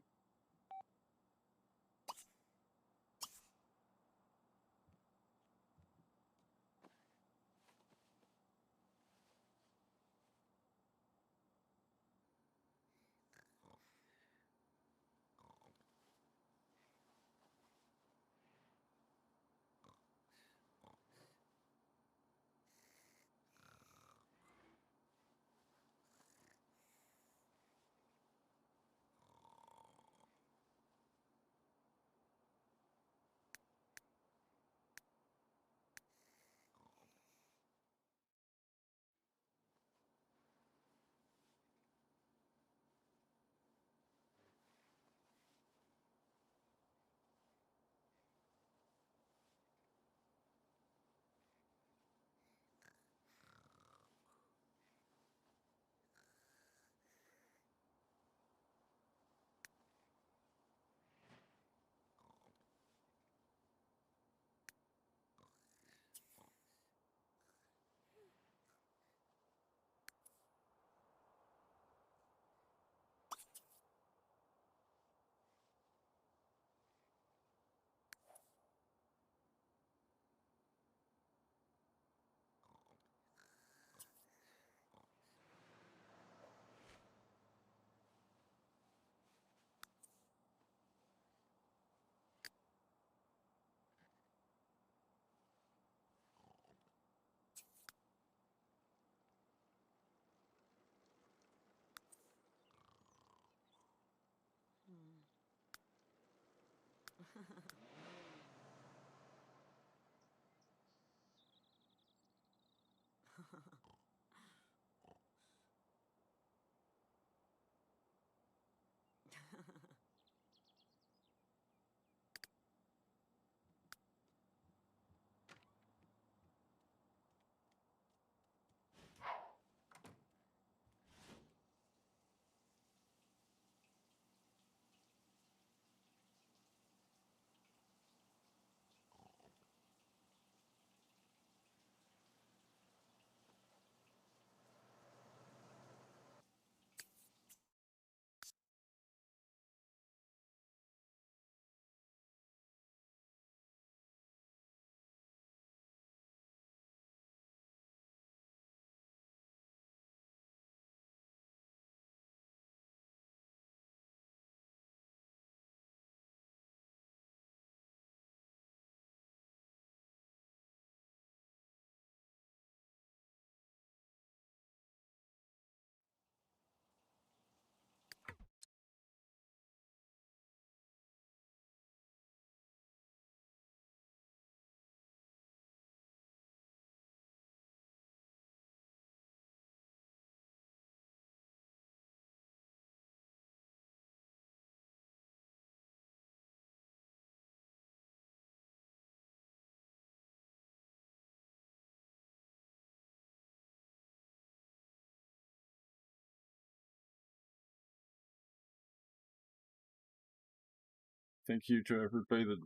thank you to everybody that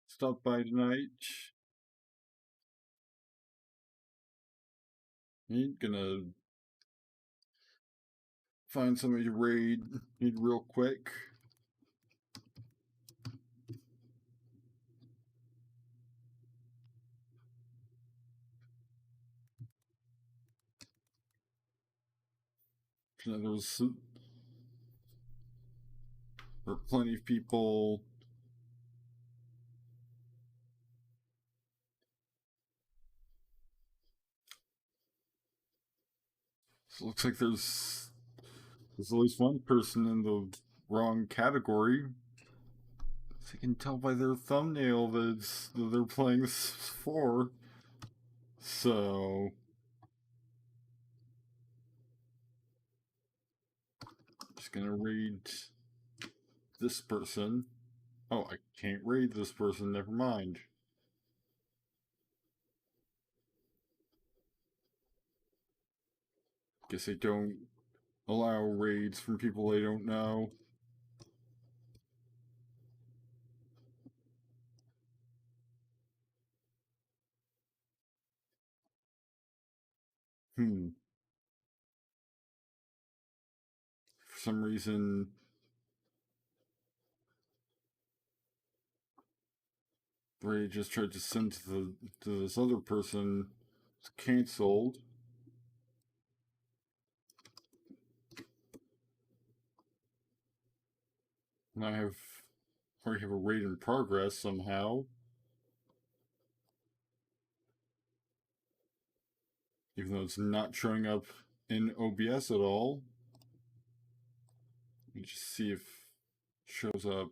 stopped by tonight. I'm gonna find somebody to raid real quick. There were plenty of people. So it looks like there's at least one person in the wrong category. So you can tell by their thumbnail that they're playing this for. So just gonna raid this person. Oh, I can't raid this person, never mind. Guess they don't allow raids from people they don't know. For some reason, the raid just tried to send to this other person. It's canceled. And I already have a raid in progress somehow. Even though it's not showing up in OBS at all. Let me just see if it shows up.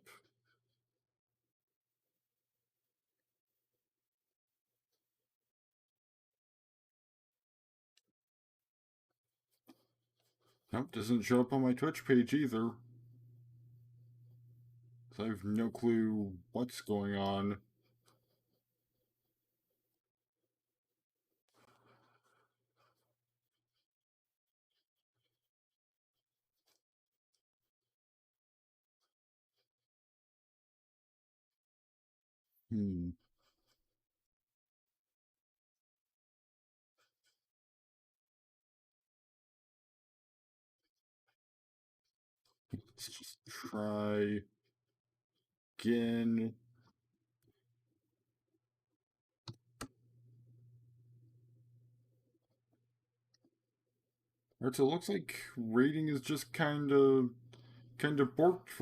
Nope, doesn't show up on my Twitch page either. So I have no clue what's going on. Let's just try again. Alright, so it looks like rating is just kind of borked for